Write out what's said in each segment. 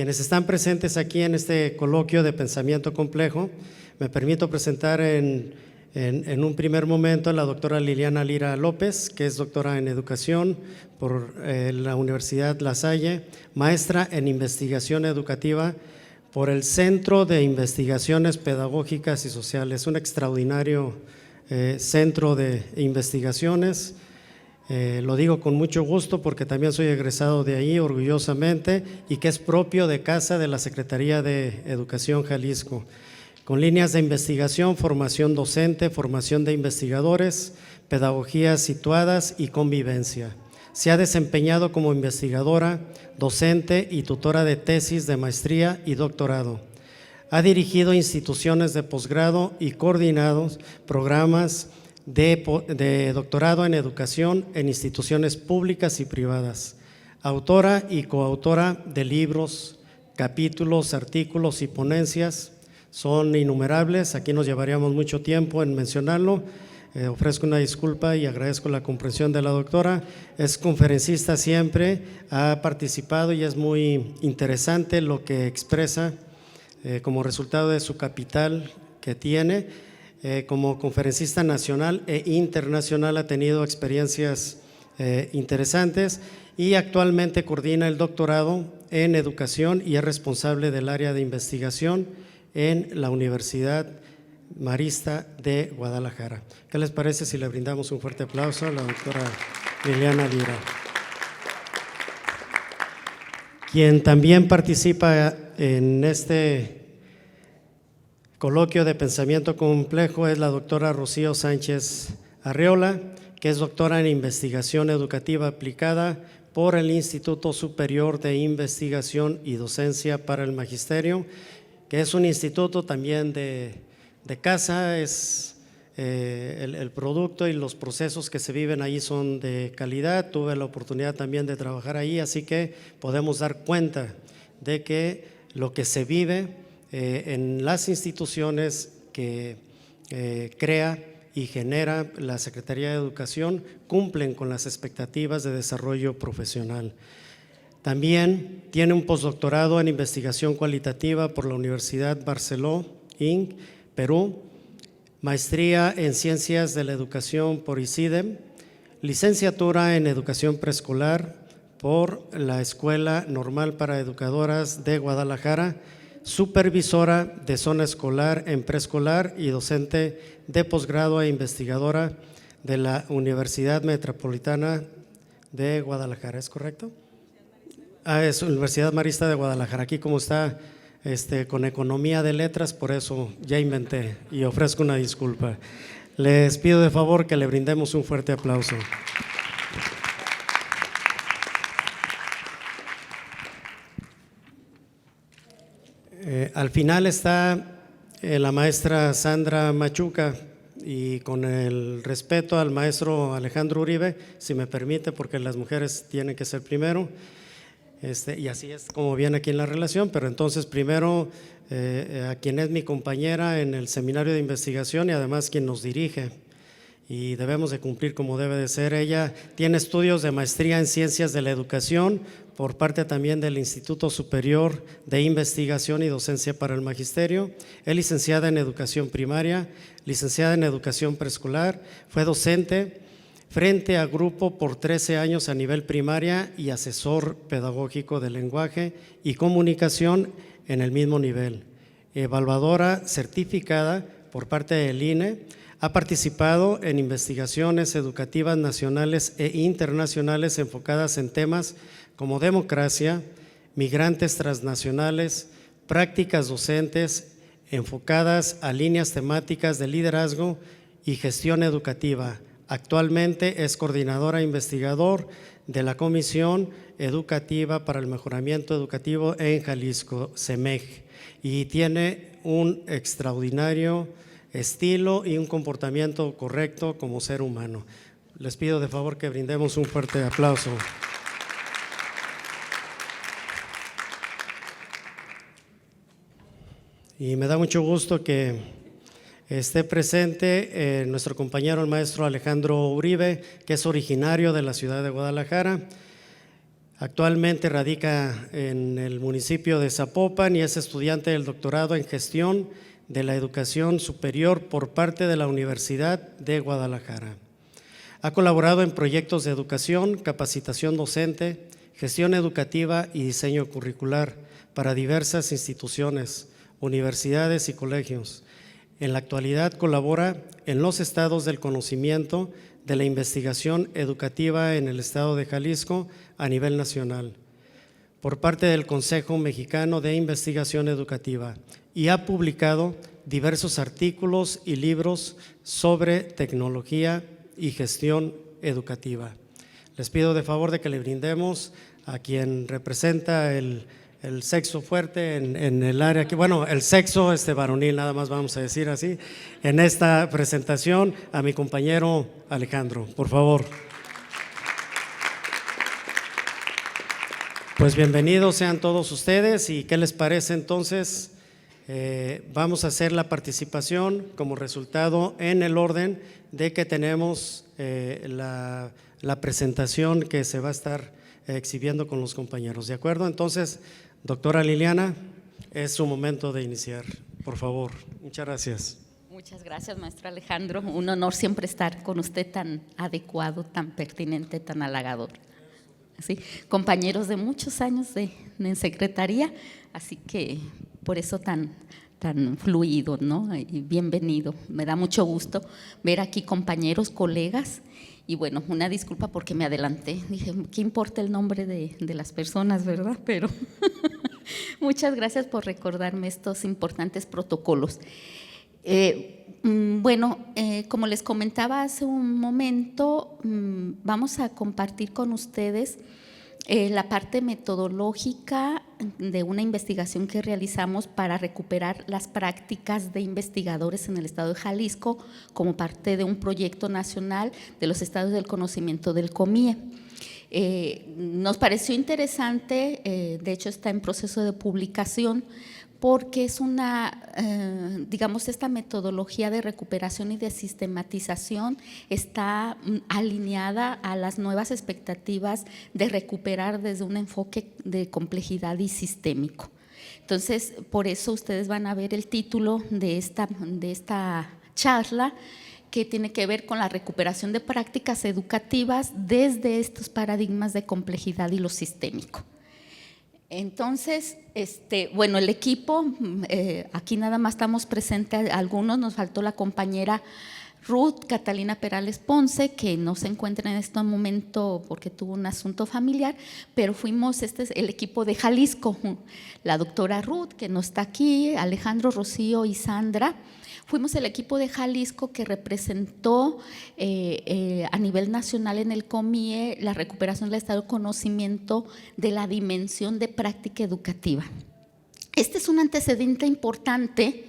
Quienes están presentes aquí en este coloquio de pensamiento complejo, me permito presentar en un primer momento a la doctora Liliana Lira López, que es doctora en educación por la Universidad La Salle, maestra en investigación educativa por el Centro de Investigaciones Pedagógicas y Sociales, un extraordinario centro de investigaciones. Lo digo con mucho gusto porque también soy egresado de ahí orgullosamente y que es propio de casa de la Secretaría de Educación Jalisco, con líneas de investigación, formación docente, formación de investigadores, pedagogías situadas y convivencia. Se ha desempeñado como investigadora, docente y tutora de tesis de maestría y doctorado. Ha dirigido instituciones de posgrado y coordinado programas de doctorado en educación en instituciones públicas y privadas. Autora y coautora de libros, capítulos, artículos y ponencias. Son innumerables, aquí nos llevaríamos mucho tiempo en mencionarlo. Ofrezco una disculpa y agradezco la comprensión de la doctora. Es conferencista siempre, ha participado y es muy interesante lo que expresa como resultado de su capital que tiene. Como conferencista nacional e internacional ha tenido experiencias interesantes y actualmente coordina el doctorado en educación y es responsable del área de investigación en la Universidad Marista de Guadalajara. ¿Qué les parece si le brindamos un fuerte aplauso a la doctora Liliana Lira? Quien también participa en este coloquio de pensamiento complejo es la doctora Rocío Sánchez Arreola, que es doctora en investigación educativa aplicada por el Instituto Superior de Investigación y Docencia para el Magisterio, que es un instituto también de casa. Es el producto y los procesos que se viven ahí son de calidad. Tuve la oportunidad también de trabajar ahí, así que podemos dar cuenta de que lo que se vive en las instituciones que crea y genera la Secretaría de Educación cumplen con las expectativas de desarrollo profesional. También tiene un postdoctorado en investigación cualitativa por la Universidad Barceló, Inc., Perú, maestría en Ciencias de la Educación por ICIDEM, licenciatura en Educación Preescolar por la Escuela Normal para Educadoras de Guadalajara, supervisora de zona escolar en preescolar y docente de posgrado e investigadora de la Universidad Metropolitana de Guadalajara, ¿es correcto? Es Universidad Marista de Guadalajara. Aquí como está con economía de letras, por eso ya inventé y ofrezco una disculpa. Les pido de favor que le brindemos un fuerte aplauso. Al final está la maestra Sandra Machuca, y con el respeto al maestro Alejandro Uribe, si me permite, porque las mujeres tienen que ser primero, y así es como viene aquí en la relación, pero entonces primero a quien es mi compañera en el seminario de investigación y además quien nos dirige, y debemos de cumplir como debe de ser. Ella tiene estudios de maestría en Ciencias de la Educación por parte también del Instituto Superior de Investigación y Docencia para el Magisterio. Es licenciada en Educación Primaria, licenciada en Educación Preescolar, fue docente frente a grupo por 13 años a nivel primaria y asesor pedagógico de lenguaje y comunicación en el mismo nivel. Evaluadora certificada por parte del INE. Ha participado en investigaciones educativas nacionales e internacionales enfocadas en temas como democracia, migrantes transnacionales, prácticas docentes enfocadas a líneas temáticas de liderazgo y gestión educativa. Actualmente es coordinadora e investigador de la Comisión Educativa para el Mejoramiento Educativo en Jalisco, CEMEJ, y tiene un extraordinario estilo y un comportamiento correcto como ser humano. Les pido de favor que brindemos un fuerte aplauso. Y me da mucho gusto que esté presente nuestro compañero el maestro Alejandro Uribe, que es originario de la ciudad de Guadalajara. Actualmente radica en el municipio de Zapopan y es estudiante del doctorado en Gestión de la Educación Superior por parte de la Universidad de Guadalajara. Ha colaborado en proyectos de educación, capacitación docente, gestión educativa y diseño curricular para diversas instituciones, universidades y colegios. En la actualidad colabora en los estados del conocimiento de la investigación educativa en el estado de Jalisco a nivel nacional, por parte del Consejo Mexicano de Investigación Educativa, y ha publicado diversos artículos y libros sobre tecnología y gestión educativa. Les pido de favor de que le brindemos a quien representa el sexo fuerte en el área, que bueno, el sexo varonil, nada más vamos a decir así, en esta presentación, a mi compañero Alejandro, por favor. Pues bienvenidos sean todos ustedes y ¿qué les parece entonces? Vamos a hacer la participación como resultado en el orden de que tenemos la presentación que se va a estar exhibiendo con los compañeros, ¿de acuerdo? Entonces, doctora Liliana, es su momento de iniciar, por favor. Muchas gracias. Muchas gracias, maestro Alejandro. Un honor siempre estar con usted, tan adecuado, tan pertinente, tan halagador. ¿Sí? Compañeros de muchos años en secretaría, así que por eso tan fluido, ¿no? Y bienvenido. Me da mucho gusto ver aquí compañeros, colegas. Y bueno, una disculpa porque me adelanté, dije, ¿qué importa el nombre de las personas, verdad? Pero muchas gracias por recordarme estos importantes protocolos. Como les comentaba hace un momento, vamos a compartir con ustedes la parte metodológica de una investigación que realizamos para recuperar las prácticas de investigadores en el estado de Jalisco como parte de un proyecto nacional de los estados del conocimiento del COMIE. Nos pareció interesante, de hecho está en proceso de publicación, porque es esta metodología de recuperación y de sistematización está alineada a las nuevas expectativas de recuperar desde un enfoque de complejidad y sistémico. Entonces, por eso ustedes van a ver el título de esta charla, que tiene que ver con la recuperación de prácticas educativas desde estos paradigmas de complejidad y lo sistémico. Entonces, el equipo, aquí nada más estamos presentes algunos, nos faltó la compañera Ruth Catalina Perales Ponce, que no se encuentra en este momento porque tuvo un asunto familiar, pero fuimos, este es el equipo de Jalisco, la doctora Ruth, que no está aquí, Alejandro, Rocío y Sandra. Fuimos el equipo de Jalisco que representó a nivel nacional en el COMIE la recuperación del estado de conocimiento de la dimensión de práctica educativa. Este es un antecedente importante.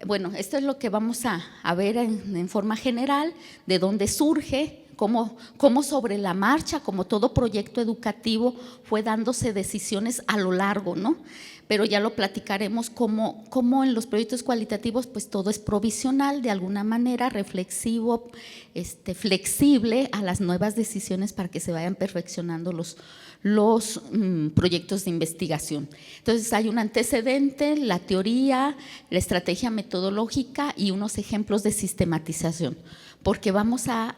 Bueno, esto es lo que vamos a ver en forma general, de dónde surge, cómo sobre la marcha, como todo proyecto educativo, fue dándose decisiones a lo largo, ¿no? Pero ya lo platicaremos cómo en los proyectos cualitativos pues todo es provisional, de alguna manera reflexivo, flexible a las nuevas decisiones para que se vayan perfeccionando los proyectos de investigación. Entonces hay un antecedente, la teoría, la estrategia metodológica y unos ejemplos de sistematización, porque vamos a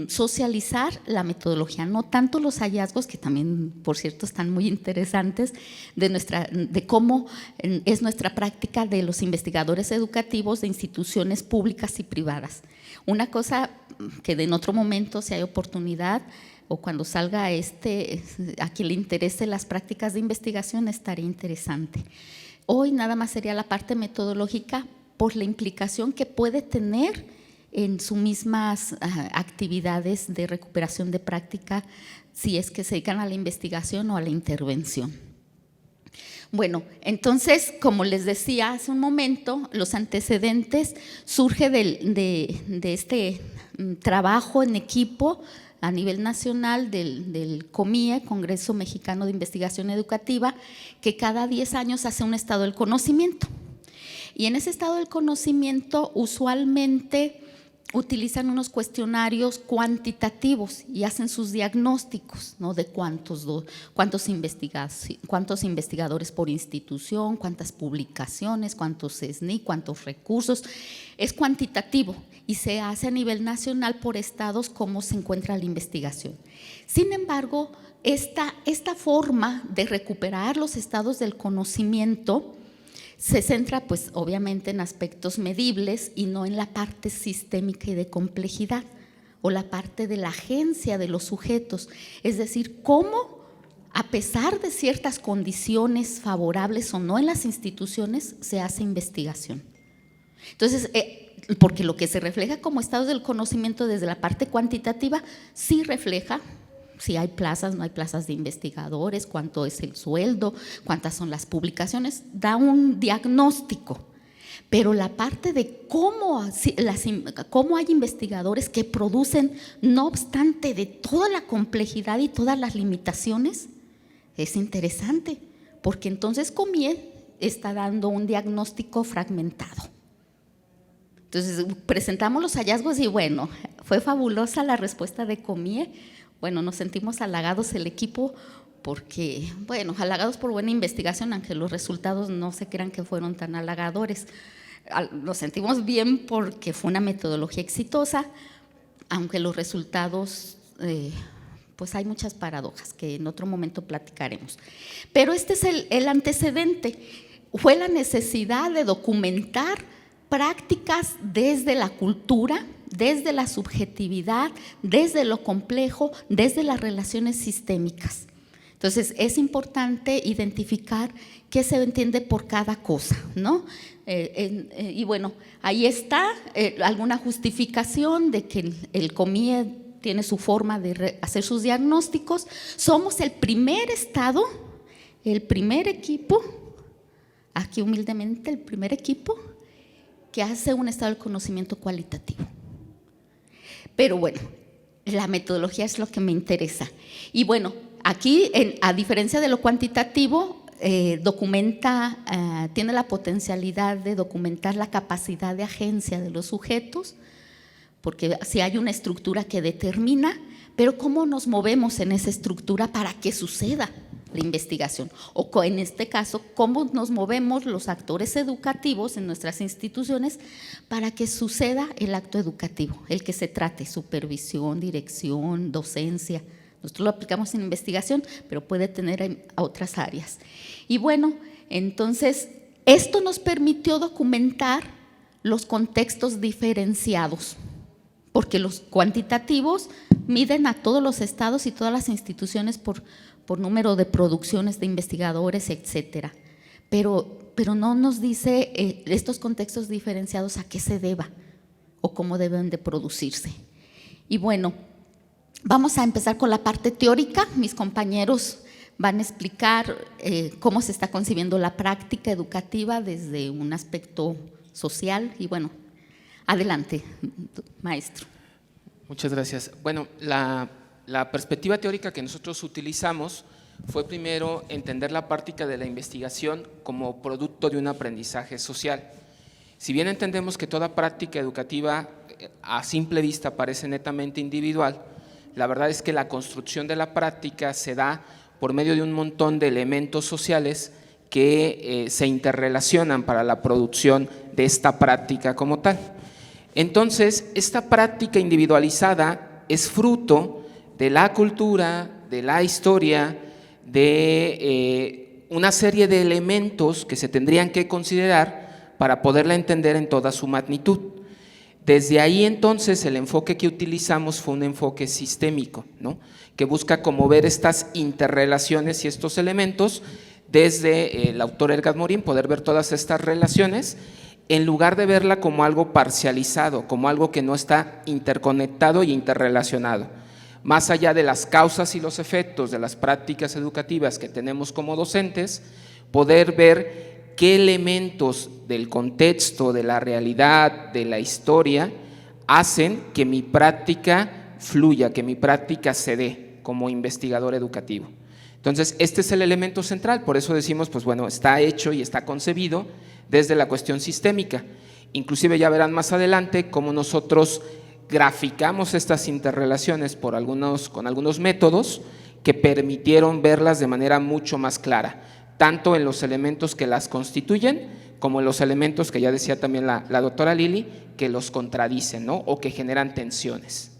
socializar la metodología, no tanto los hallazgos, que también por cierto están muy interesantes, de cómo es nuestra práctica de los investigadores educativos de instituciones públicas y privadas. Una cosa que en otro momento, si hay oportunidad o cuando salga a quien le interese las prácticas de investigación, estaría interesante. Hoy nada más sería la parte metodológica por la implicación que puede tener en sus mismas actividades de recuperación de práctica, si es que se dedican a la investigación o a la intervención. Bueno, entonces, como les decía hace un momento, los antecedentes surge de este trabajo en equipo a nivel nacional del COMIE, Congreso Mexicano de Investigación Educativa, que cada 10 años hace un estado del conocimiento. Y en ese estado del conocimiento, usualmente utilizan unos cuestionarios cuantitativos y hacen sus diagnósticos, ¿no? De cuántos investigadores por institución, cuántas publicaciones, cuántos SNI, cuántos recursos. Es cuantitativo y se hace a nivel nacional por estados cómo se encuentra la investigación. Sin embargo, esta forma de recuperar los estados del conocimiento se centra pues obviamente en aspectos medibles y no en la parte sistémica y de complejidad o la parte de la agencia de los sujetos, es decir, cómo a pesar de ciertas condiciones favorables o no en las instituciones se hace investigación. Entonces, porque lo que se refleja como estados del conocimiento desde la parte cuantitativa sí refleja si hay plazas, no hay plazas de investigadores, cuánto es el sueldo, cuántas son las publicaciones, da un diagnóstico. Pero la parte de cómo hay investigadores que producen, no obstante de toda la complejidad y todas las limitaciones, es interesante, porque entonces Comié está dando un diagnóstico fragmentado. Entonces presentamos los hallazgos y bueno, fue fabulosa la respuesta de Comié. Bueno, nos sentimos halagados el equipo porque, bueno, halagados por buena investigación, aunque los resultados no se crean que fueron tan halagadores. Nos sentimos bien porque fue una metodología exitosa, aunque los resultados, pues hay muchas paradojas que en otro momento platicaremos. Pero este es el antecedente, fue la necesidad de documentar prácticas desde la cultura, desde la subjetividad, desde lo complejo, desde las relaciones sistémicas. Entonces, es importante identificar qué se entiende por cada cosa, ¿no? Y bueno, ahí está alguna justificación de que el Comié tiene su forma de hacer sus diagnósticos. Somos el primer estado, el primer equipo, aquí humildemente el primer equipo, que hace un estado del conocimiento cualitativo. Pero bueno, la metodología es lo que me interesa. Y bueno, aquí, a diferencia de lo cuantitativo, tiene la potencialidad de documentar la capacidad de agencia de los sujetos, porque si hay una estructura que determina, pero cómo nos movemos en esa estructura para que suceda la investigación, o en este caso, cómo nos movemos los actores educativos en nuestras instituciones para que suceda el acto educativo, el que se trate, supervisión, dirección, docencia. Nosotros lo aplicamos en investigación, pero puede tener en otras áreas. Y bueno, entonces, esto nos permitió documentar los contextos diferenciados, porque los cuantitativos miden a todos los estados y todas las instituciones por número de producciones de investigadores, etcétera. Pero no nos dice estos contextos diferenciados a qué se deba o cómo deben de producirse. Y bueno, vamos a empezar con la parte teórica. Mis compañeros van a explicar cómo se está concibiendo la práctica educativa desde un aspecto social. Y bueno, adelante, maestro. Muchas gracias. Bueno, la perspectiva teórica que nosotros utilizamos fue primero entender la práctica de la investigación como producto de un aprendizaje social. Si bien entendemos que toda práctica educativa a simple vista parece netamente individual, la verdad es que la construcción de la práctica se da por medio de un montón de elementos sociales que se interrelacionan para la producción de esta práctica como tal. Entonces, esta práctica individualizada es fruto de la cultura, de la historia, de una serie de elementos que se tendrían que considerar para poderla entender en toda su magnitud. Desde ahí entonces el enfoque que utilizamos fue un enfoque sistémico, ¿no? Que busca como ver estas interrelaciones y estos elementos desde el autor Edgar Morin, poder ver todas estas relaciones en lugar de verla como algo parcializado, como algo que no está interconectado y interrelacionado. Más allá de las causas y los efectos de las prácticas educativas que tenemos como docentes, poder ver qué elementos del contexto, de la realidad, de la historia, hacen que mi práctica fluya, que mi práctica se dé como investigador educativo. Entonces, este es el elemento central, por eso decimos, pues bueno, está hecho y está concebido desde la cuestión sistémica. Inclusive ya verán más adelante cómo nosotros graficamos estas interrelaciones con algunos métodos que permitieron verlas de manera mucho más clara, tanto en los elementos que las constituyen como en los elementos que ya decía también la doctora Lili, que los contradicen, ¿no? O que generan tensiones.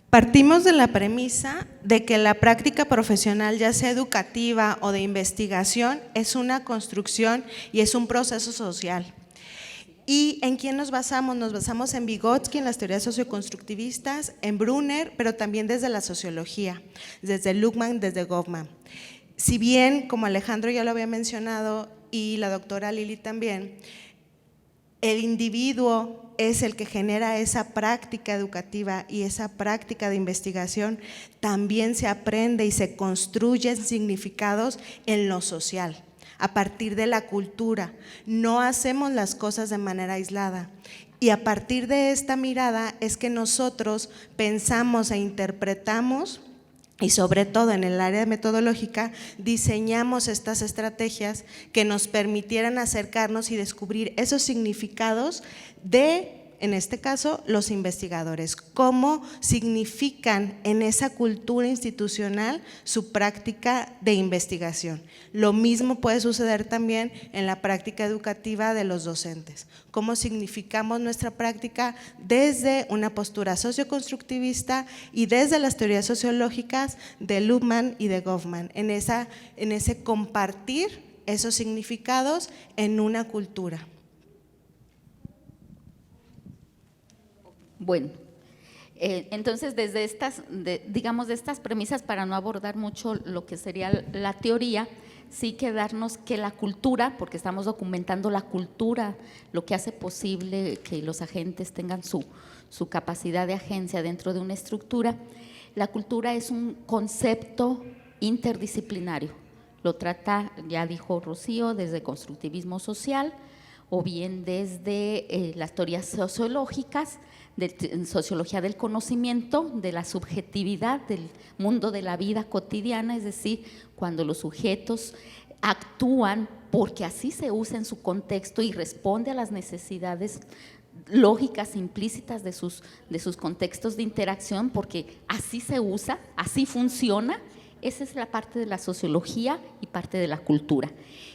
Partimos de la premisa de que la práctica profesional, ya sea educativa o de investigación, es una construcción y es un proceso social. ¿Y en quién nos basamos? Nos basamos en Vygotsky, en las teorías socioconstructivistas, en Brunner, pero también desde la sociología, desde Luhmann, desde Goffman. Si bien, como Alejandro ya lo había mencionado y la doctora Lili también, el individuo es el que genera esa práctica educativa y esa práctica de investigación, también se aprende y se construyen significados en lo social, a partir de la cultura. No hacemos las cosas de manera aislada. Y a partir de esta mirada es que nosotros pensamos e interpretamos, y sobre todo en el área metodológica, diseñamos estas estrategias que nos permitieran acercarnos y descubrir esos significados de, en este caso, los investigadores, cómo significan en esa cultura institucional su práctica de investigación. Lo mismo puede suceder también en la práctica educativa de los docentes, cómo significamos nuestra práctica desde una postura socioconstructivista y desde las teorías sociológicas de Luhmann y de Goffman, en ese compartir esos significados en una cultura. Bueno, entonces desde digamos de estas premisas, para no abordar mucho lo que sería la teoría, sí quedarnos que la cultura, porque estamos documentando la cultura, lo que hace posible que los agentes tengan su capacidad de agencia dentro de una estructura. La cultura es un concepto interdisciplinario, lo trata, ya dijo Rocío, desde constructivismo social o bien desde las teorías sociológicas, de sociología del conocimiento, de la subjetividad, del mundo de la vida cotidiana, es decir, cuando los sujetos actúan porque así se usa en su contexto y responde a las necesidades lógicas implícitas de sus contextos de interacción, porque así se usa, así funciona. Esa es la parte de la sociología y parte de la cultura.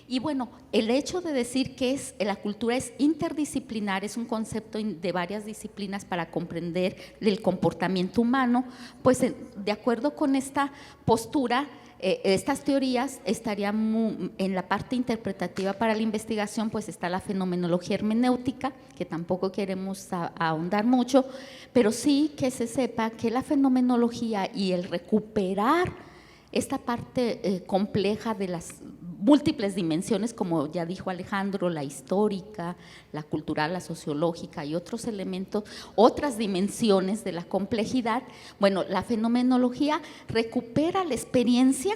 Y bueno, el hecho de decir que la cultura es interdisciplinar, es un concepto de varias disciplinas para comprender el comportamiento humano, pues de acuerdo con esta postura, estas teorías estarían en la parte interpretativa para la investigación, pues está la fenomenología hermenéutica, que tampoco queremos ahondar mucho, pero sí que se sepa que la fenomenología y el recuperar esta parte compleja de las múltiples dimensiones, como ya dijo Alejandro, la histórica, la cultural, la sociológica y otros elementos, otras dimensiones de la complejidad. Bueno, la fenomenología recupera la experiencia,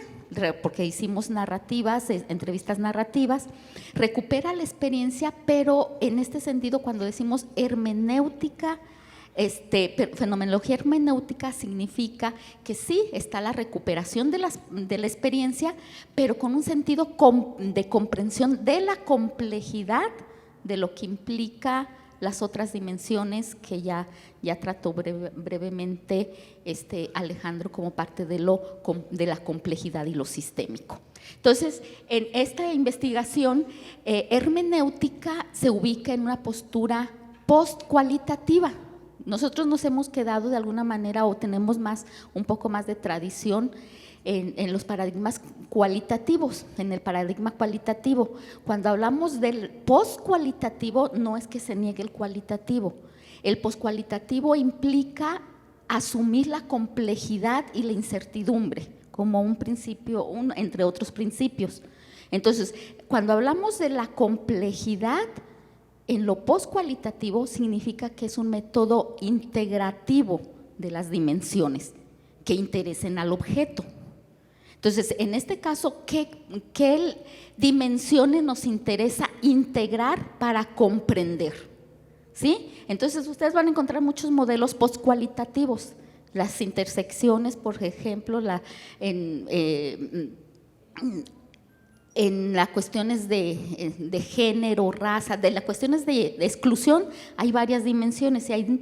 porque hicimos narrativas, entrevistas narrativas, recupera la experiencia, pero en este sentido, cuando decimos hermenéutica, fenomenología hermenéutica significa que sí está la recuperación de la experiencia, pero con un sentido de comprensión de la complejidad de lo que implica las otras dimensiones que ya trató brevemente Alejandro como parte de la complejidad y lo sistémico. Entonces, en esta investigación hermenéutica se ubica en una postura postcualitativa. Nosotros nos hemos quedado de alguna manera o tenemos un poco más de tradición en los paradigmas cualitativos, en el paradigma cualitativo. Cuando hablamos del postcualitativo, no es que se niegue el cualitativo. El postcualitativo implica asumir la complejidad y la incertidumbre como un principio, entre otros principios. Entonces, cuando hablamos de la complejidad, en lo postcualitativo significa que es un método integrativo de las dimensiones que interesen al objeto. Entonces, en este caso, ¿qué dimensiones nos interesa integrar para comprender? ¿Sí? Entonces, ustedes van a encontrar muchos modelos postcualitativos, las intersecciones, por ejemplo, en las cuestiones de género, raza, de las cuestiones de exclusión, hay varias dimensiones y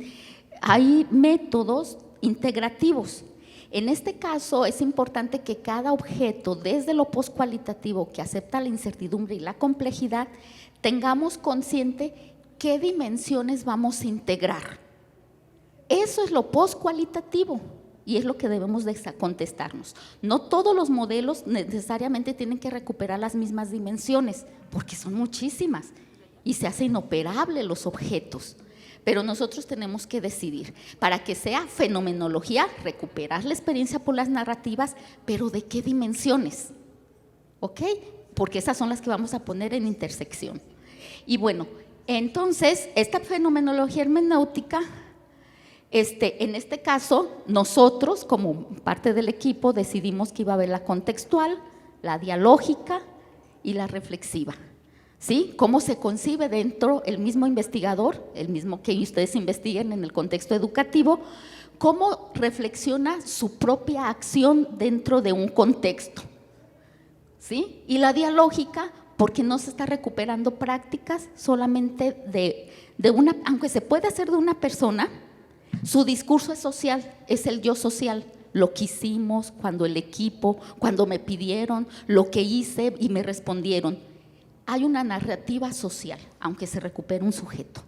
hay métodos integrativos. En este caso es importante que cada objeto, desde lo postcualitativo que acepta la incertidumbre y la complejidad, tengamos consciente qué dimensiones vamos a integrar. Eso es lo postcualitativo y es lo que debemos de contestarnos. No todos los modelos necesariamente tienen que recuperar las mismas dimensiones, porque son muchísimas y se hace inoperable los objetos. Pero nosotros tenemos que decidir, para que sea fenomenología, recuperar la experiencia por las narrativas, pero ¿de qué dimensiones? ¿Ok? Porque esas son las que vamos a poner en intersección. Y bueno, entonces, esta fenomenología hermenéutica, en este caso, nosotros como parte del equipo decidimos que iba a haber la contextual, la dialógica y la reflexiva. ¿Sí? ¿Cómo se concibe dentro el mismo investigador, el mismo que ustedes investiguen en el contexto educativo, cómo reflexiona su propia acción dentro de un contexto? ¿Sí? Y la dialógica, porque no se está recuperando prácticas solamente de una, aunque se puede hacer de una persona, su discurso es social, es el yo social. Lo que hicimos, cuando el equipo, cuando me pidieron, lo que hice y me respondieron. Hay una narrativa social, aunque se recupere un sujeto.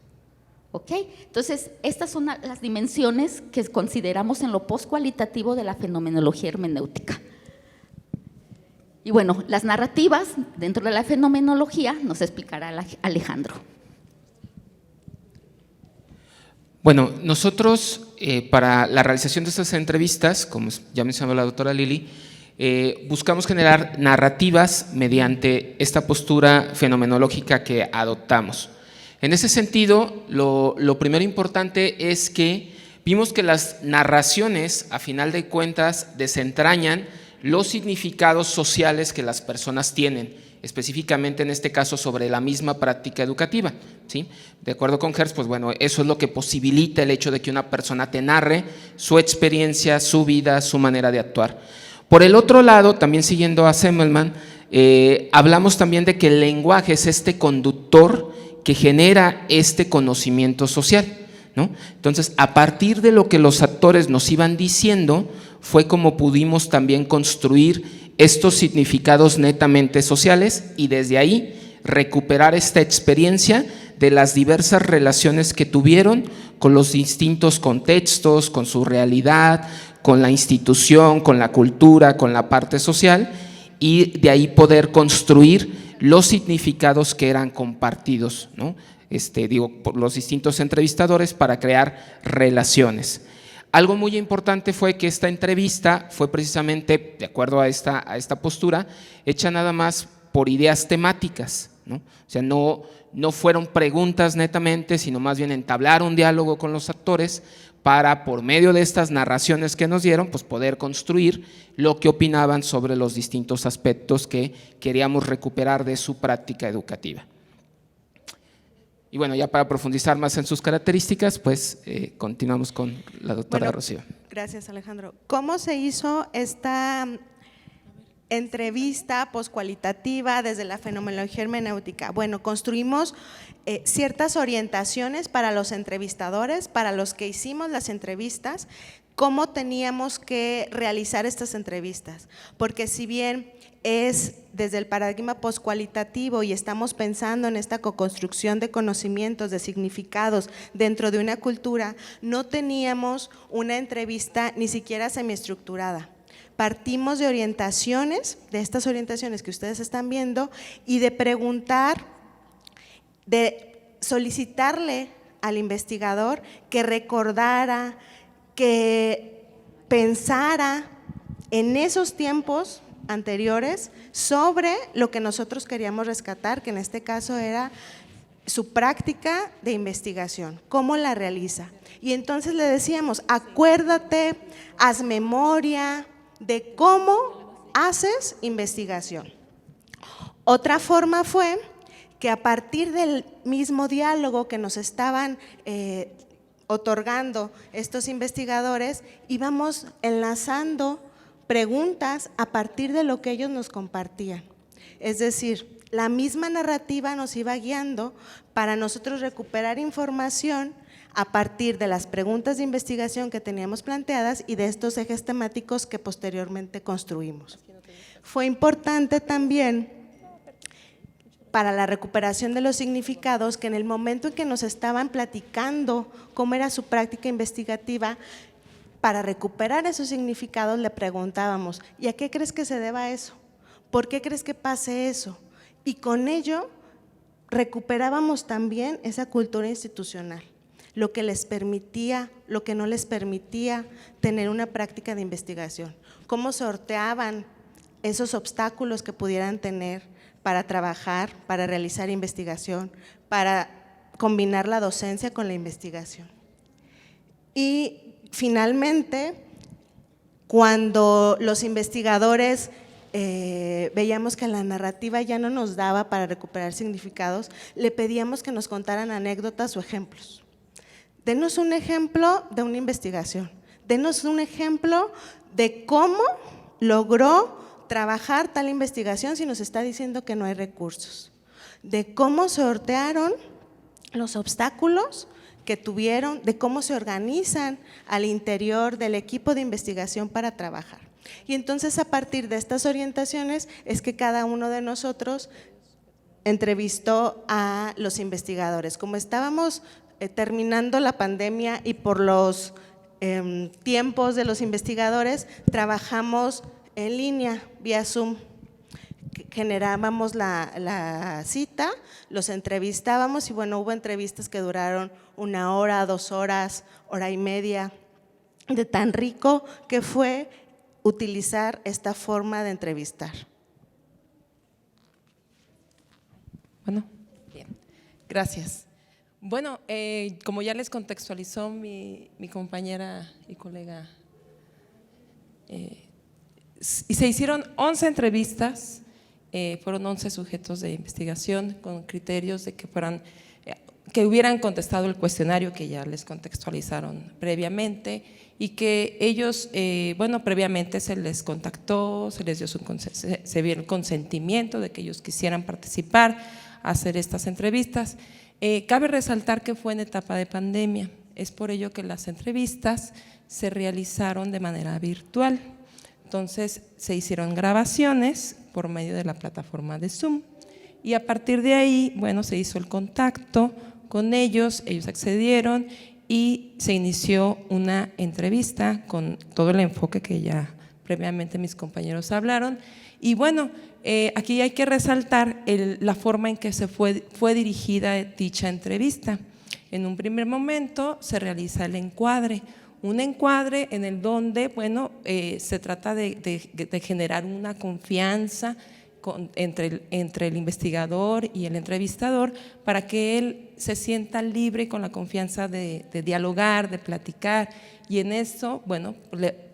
¿Ok? Entonces, estas son las dimensiones que consideramos en lo postcualitativo de la fenomenología hermenéutica. Y bueno, las narrativas dentro de la fenomenología nos explicará Alejandro. Bueno, nosotros para la realización de estas entrevistas, como ya mencionó la doctora Lili, buscamos generar narrativas mediante esta postura fenomenológica que adoptamos. En ese sentido, lo primero importante es que vimos que las narraciones, a final de cuentas, desentrañan los significados sociales que las personas tienen, específicamente en este caso sobre la misma práctica educativa, ¿sí? De acuerdo con Hertz, pues bueno, eso es lo que posibilita el hecho de que una persona te narre su experiencia, su vida, su manera de actuar. Por el otro lado, también siguiendo a Semmelman, hablamos también de que el lenguaje es este conductor que genera este conocimiento social, ¿no? Entonces, a partir de lo que los actores nos iban diciendo, fue como pudimos también construir estos significados netamente sociales y desde ahí recuperar esta experiencia de las diversas relaciones que tuvieron con los distintos contextos, con su realidad, con la institución, con la cultura, con la parte social, y de ahí poder construir los significados que eran compartidos, ¿no? Por los distintos entrevistadores para crear relaciones. Algo muy importante fue que esta entrevista fue precisamente, de acuerdo a esta postura, hecha nada más por ideas temáticas, ¿no? O sea, no fueron preguntas netamente, sino más bien entablar un diálogo con los actores para, por medio de estas narraciones que nos dieron, pues poder construir lo que opinaban sobre los distintos aspectos que queríamos recuperar de su práctica educativa. Y bueno, ya para profundizar más en sus características, pues continuamos con la doctora Rocío. Gracias, Alejandro. ¿Cómo se hizo esta entrevista poscualitativa desde la fenomenología hermenéutica? Bueno, construimos ciertas orientaciones para los entrevistadores, para los que hicimos las entrevistas, cómo teníamos que realizar estas entrevistas, porque si bien es desde el paradigma poscualitativo y estamos pensando en esta coconstrucción de conocimientos, de significados dentro de una cultura, no teníamos una entrevista ni siquiera semiestructurada. Partimos de orientaciones, de estas orientaciones que ustedes están viendo, y de preguntar, de solicitarle al investigador que recordara, que pensara en esos tiempos anteriores sobre lo que nosotros queríamos rescatar, que en este caso era su práctica de investigación, cómo la realiza. Y entonces le decíamos, acuérdate, haz memoria de cómo haces investigación. Otra forma fue que a partir del mismo diálogo que nos estaban otorgando estos investigadores, íbamos enlazando preguntas a partir de lo que ellos nos compartían. Es decir, la misma narrativa nos iba guiando para nosotros recuperar información a partir de las preguntas de investigación que teníamos planteadas y de estos ejes temáticos que posteriormente construimos. Fue importante también para la recuperación de los significados que en el momento en que nos estaban platicando cómo era su práctica investigativa, para recuperar esos significados le preguntábamos, ¿y a qué crees que se deba eso? ¿Por qué crees que pase eso? Y con ello recuperábamos también esa cultura institucional, lo que les permitía, lo que no les permitía tener una práctica de investigación, cómo sorteaban esos obstáculos que pudieran tener para trabajar, para realizar investigación, para combinar la docencia con la investigación. Y finalmente, cuando los investigadores veíamos que la narrativa ya no nos daba para recuperar significados, le pedíamos que nos contaran anécdotas o ejemplos. Denos un ejemplo de una investigación, denos un ejemplo de cómo logró trabajar tal investigación si nos está diciendo que no hay recursos, de cómo sortearon los obstáculos que tuvieron, de cómo se organizan al interior del equipo de investigación para trabajar. Y entonces a partir de estas orientaciones es que cada uno de nosotros entrevistó a los investigadores. Como estábamos terminando la pandemia y por los tiempos de los investigadores, trabajamos en línea, vía Zoom. Generábamos la cita, los entrevistábamos y bueno, hubo entrevistas que duraron 1 hora, 2 horas, hora y media, de tan rico que fue utilizar esta forma de entrevistar. Bueno, bien, gracias. Bueno, como ya les contextualizó mi compañera y colega, y se hicieron 11 entrevistas, fueron 11 sujetos de investigación con criterios de que hubieran contestado el cuestionario que ya les contextualizaron previamente y que ellos, bueno, previamente se les contactó, se les dio se vio el consentimiento de que ellos quisieran participar, hacer estas entrevistas. Cabe resaltar que fue en etapa de pandemia, es por ello que las entrevistas se realizaron de manera virtual. Entonces se hicieron grabaciones por medio de la plataforma de Zoom y a partir de ahí, bueno, se hizo el contacto con ellos accedieron y se inició una entrevista con todo el enfoque que ya previamente mis compañeros hablaron. Y bueno, aquí hay que resaltar la forma en que fue dirigida dicha entrevista. En un primer momento se realiza el encuadre, un encuadre en el donde, bueno, se trata de generar una confianza entre el investigador y el entrevistador para que él se sienta libre con la confianza de dialogar, de platicar y en eso, bueno,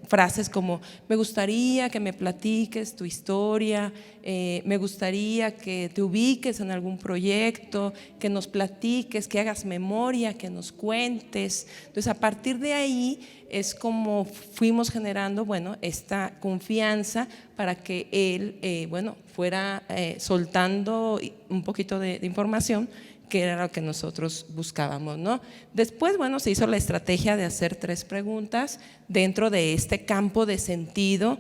frases como me gustaría que me platiques tu historia, me gustaría que te ubiques en algún proyecto, que nos platiques, que hagas memoria, que nos cuentes. Entonces a partir de ahí es como fuimos generando, bueno, esta confianza para que él, bueno, fuera soltando un poquito de información que era lo que nosotros buscábamos, ¿no? Después, bueno, se hizo la estrategia de hacer 3 preguntas dentro de este campo de sentido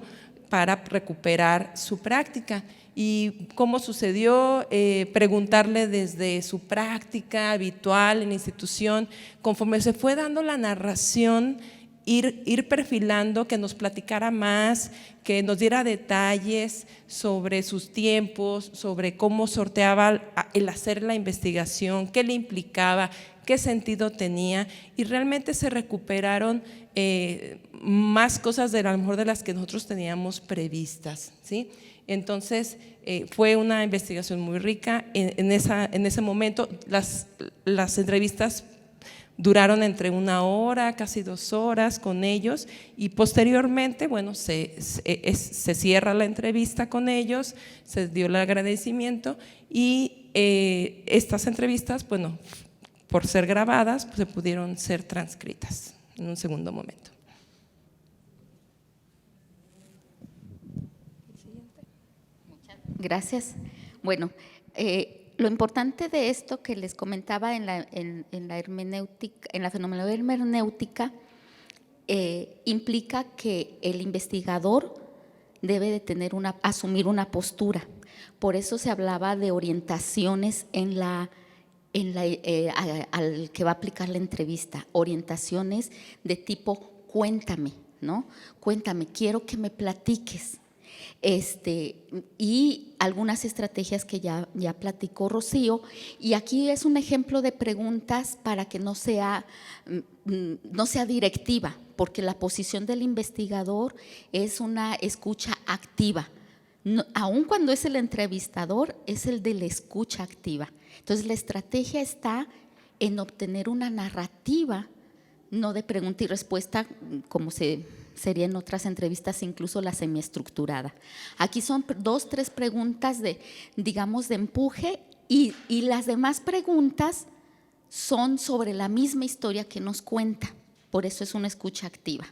para recuperar su práctica. ¿Y cómo sucedió? Preguntarle desde su práctica habitual en la institución, conforme se fue dando la narración, ir perfilando, que nos platicara más, que nos diera detalles sobre sus tiempos, sobre cómo sorteaba el hacer la investigación, qué le implicaba, qué sentido tenía y realmente se recuperaron más cosas a lo mejor de las que nosotros teníamos previstas, ¿sí? Entonces fue una investigación muy rica. En ese momento las entrevistas duraron entre 1 hora, casi 2 horas con ellos y posteriormente, bueno, se cierra la entrevista con ellos, se dio el agradecimiento y estas entrevistas, bueno, por ser grabadas, pues, se pudieron ser transcritas en un segundo momento. Gracias. Bueno, lo importante de esto que les comentaba en la hermenéutica, en la fenomenología hermenéutica, implica que el investigador debe de asumir una postura. Por eso se hablaba de orientaciones al que va a aplicar la entrevista, orientaciones de tipo cuéntame, ¿no? Cuéntame, quiero que me platiques. Y algunas estrategias que ya platicó Rocío, y aquí es un ejemplo de preguntas para que no sea directiva, porque la posición del investigador es una escucha activa. No, aun cuando es el entrevistador, es el de la escucha activa. Entonces la estrategia está en obtener una narrativa, no de pregunta y respuesta como sería en otras entrevistas, incluso la semiestructurada. Aquí son 2, 3 preguntas digamos, de empuje, y las demás preguntas son sobre la misma historia que nos cuenta. Por eso es una escucha activa.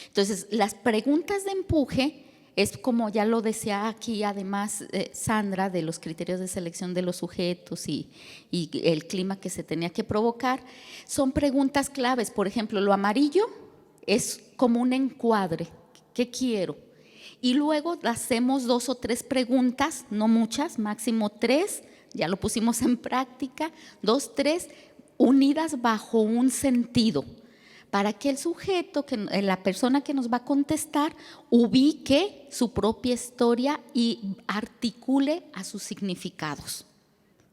Entonces, las preguntas de empuje es, como ya lo decía aquí además Sandra, de los criterios de selección de los sujetos y el clima que se tenía que provocar, son preguntas claves. Por ejemplo, lo amarillo es como un encuadre, ¿qué quiero? Y luego hacemos 2 o 3 preguntas, no muchas, máximo 3, ya lo pusimos en práctica, 2, 3, unidas bajo un sentido, para que el sujeto, la persona que nos va a contestar, ubique su propia historia y articule a sus significados.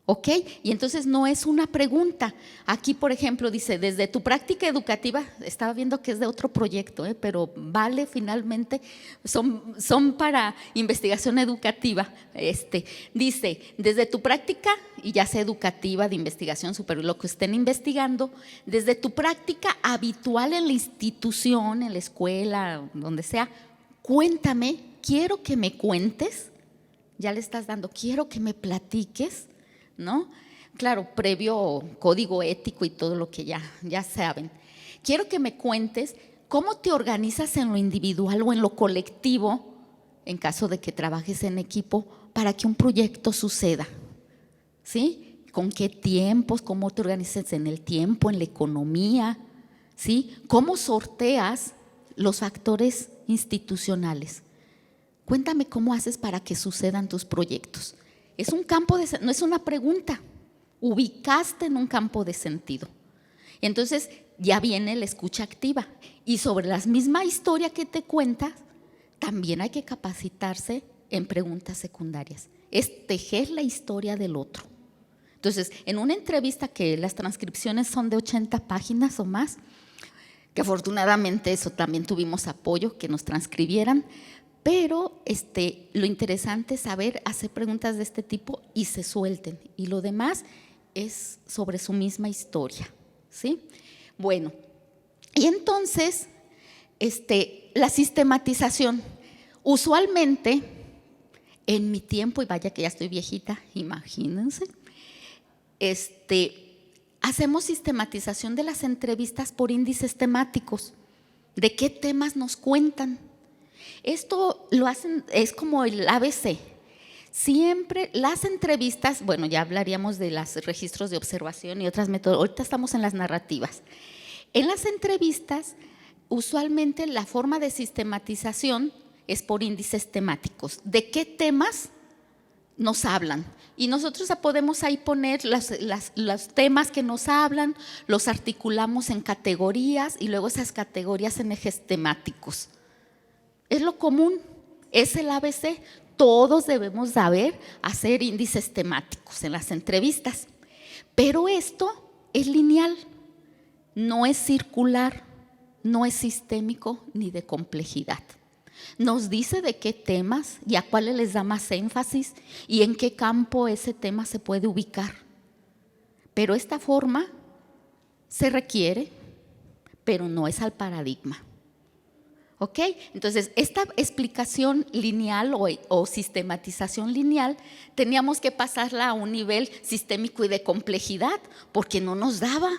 ¿Ok? Y entonces no es una pregunta. Aquí, por ejemplo, dice, desde tu práctica educativa, estaba viendo que es de otro proyecto, pero vale, finalmente, son para investigación educativa. Dice, desde tu práctica, y ya sea educativa, de investigación superior, lo que estén investigando, desde tu práctica habitual en la institución, en la escuela, donde sea, cuéntame, quiero que me cuentes, ya le estás dando, quiero que me platiques, ¿no? Claro, previo código ético y todo lo que ya saben. Quiero que me cuentes cómo te organizas en lo individual o en lo colectivo, en caso de que trabajes en equipo, para que un proyecto suceda, ¿sí? ¿Con qué tiempos? ¿Cómo te organizas en el tiempo, en la economía? ¿Sí? ¿Cómo sorteas los factores institucionales? Cuéntame cómo haces para que sucedan tus proyectos. Es un campo no es una pregunta, ubicaste en un campo de sentido. Entonces ya viene la escucha activa, y sobre la misma historia que te cuentas, también hay que capacitarse en preguntas secundarias. Es tejer la historia del otro. Entonces, en una entrevista que las transcripciones son de 80 páginas o más, que afortunadamente eso también tuvimos apoyo, que nos transcribieran. Pero lo interesante es saber hacer preguntas de este tipo y se suelten, y lo demás es sobre su misma historia, ¿sí? Bueno, y entonces la sistematización, usualmente en mi tiempo, y vaya que ya estoy viejita, imagínense, hacemos sistematización de las entrevistas por índices temáticos, de qué temas nos cuentan. Esto lo hacen, es como el ABC. Siempre las entrevistas, bueno, ya hablaríamos de los registros de observación y otras métodos, ahorita estamos en las narrativas. En las entrevistas, usualmente la forma de sistematización es por índices temáticos. ¿De qué temas nos hablan? Y nosotros podemos ahí poner los temas que nos hablan, los articulamos en categorías y luego esas categorías en ejes temáticos. Es lo común, es el ABC. Todos debemos saber hacer índices temáticos en las entrevistas, pero esto es lineal, no es circular, no es sistémico ni de complejidad. Nos dice de qué temas y a cuáles les da más énfasis y en qué campo ese tema se puede ubicar. Pero esta forma se requiere, pero no es al paradigma. ¿Ok? Entonces, esta explicación lineal o sistematización lineal teníamos que pasarla a un nivel sistémico y de complejidad, porque no nos daba.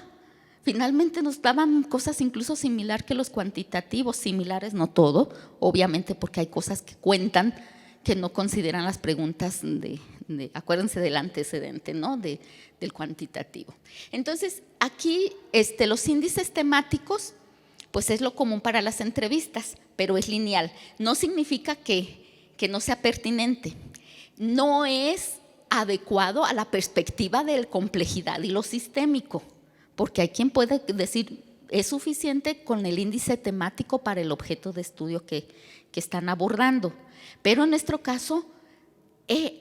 Finalmente nos daban cosas incluso similar que los cuantitativos, similares, no todo, obviamente, porque hay cosas que cuentan que no consideran las preguntas acuérdense del antecedente, ¿no? Del cuantitativo. Entonces, aquí los índices temáticos, pues es lo común para las entrevistas, pero es lineal. No significa que no sea pertinente. No es adecuado a la perspectiva de la complejidad y lo sistémico, porque hay quien puede decir, es suficiente con el índice temático para el objeto de estudio que están abordando. Pero en nuestro caso,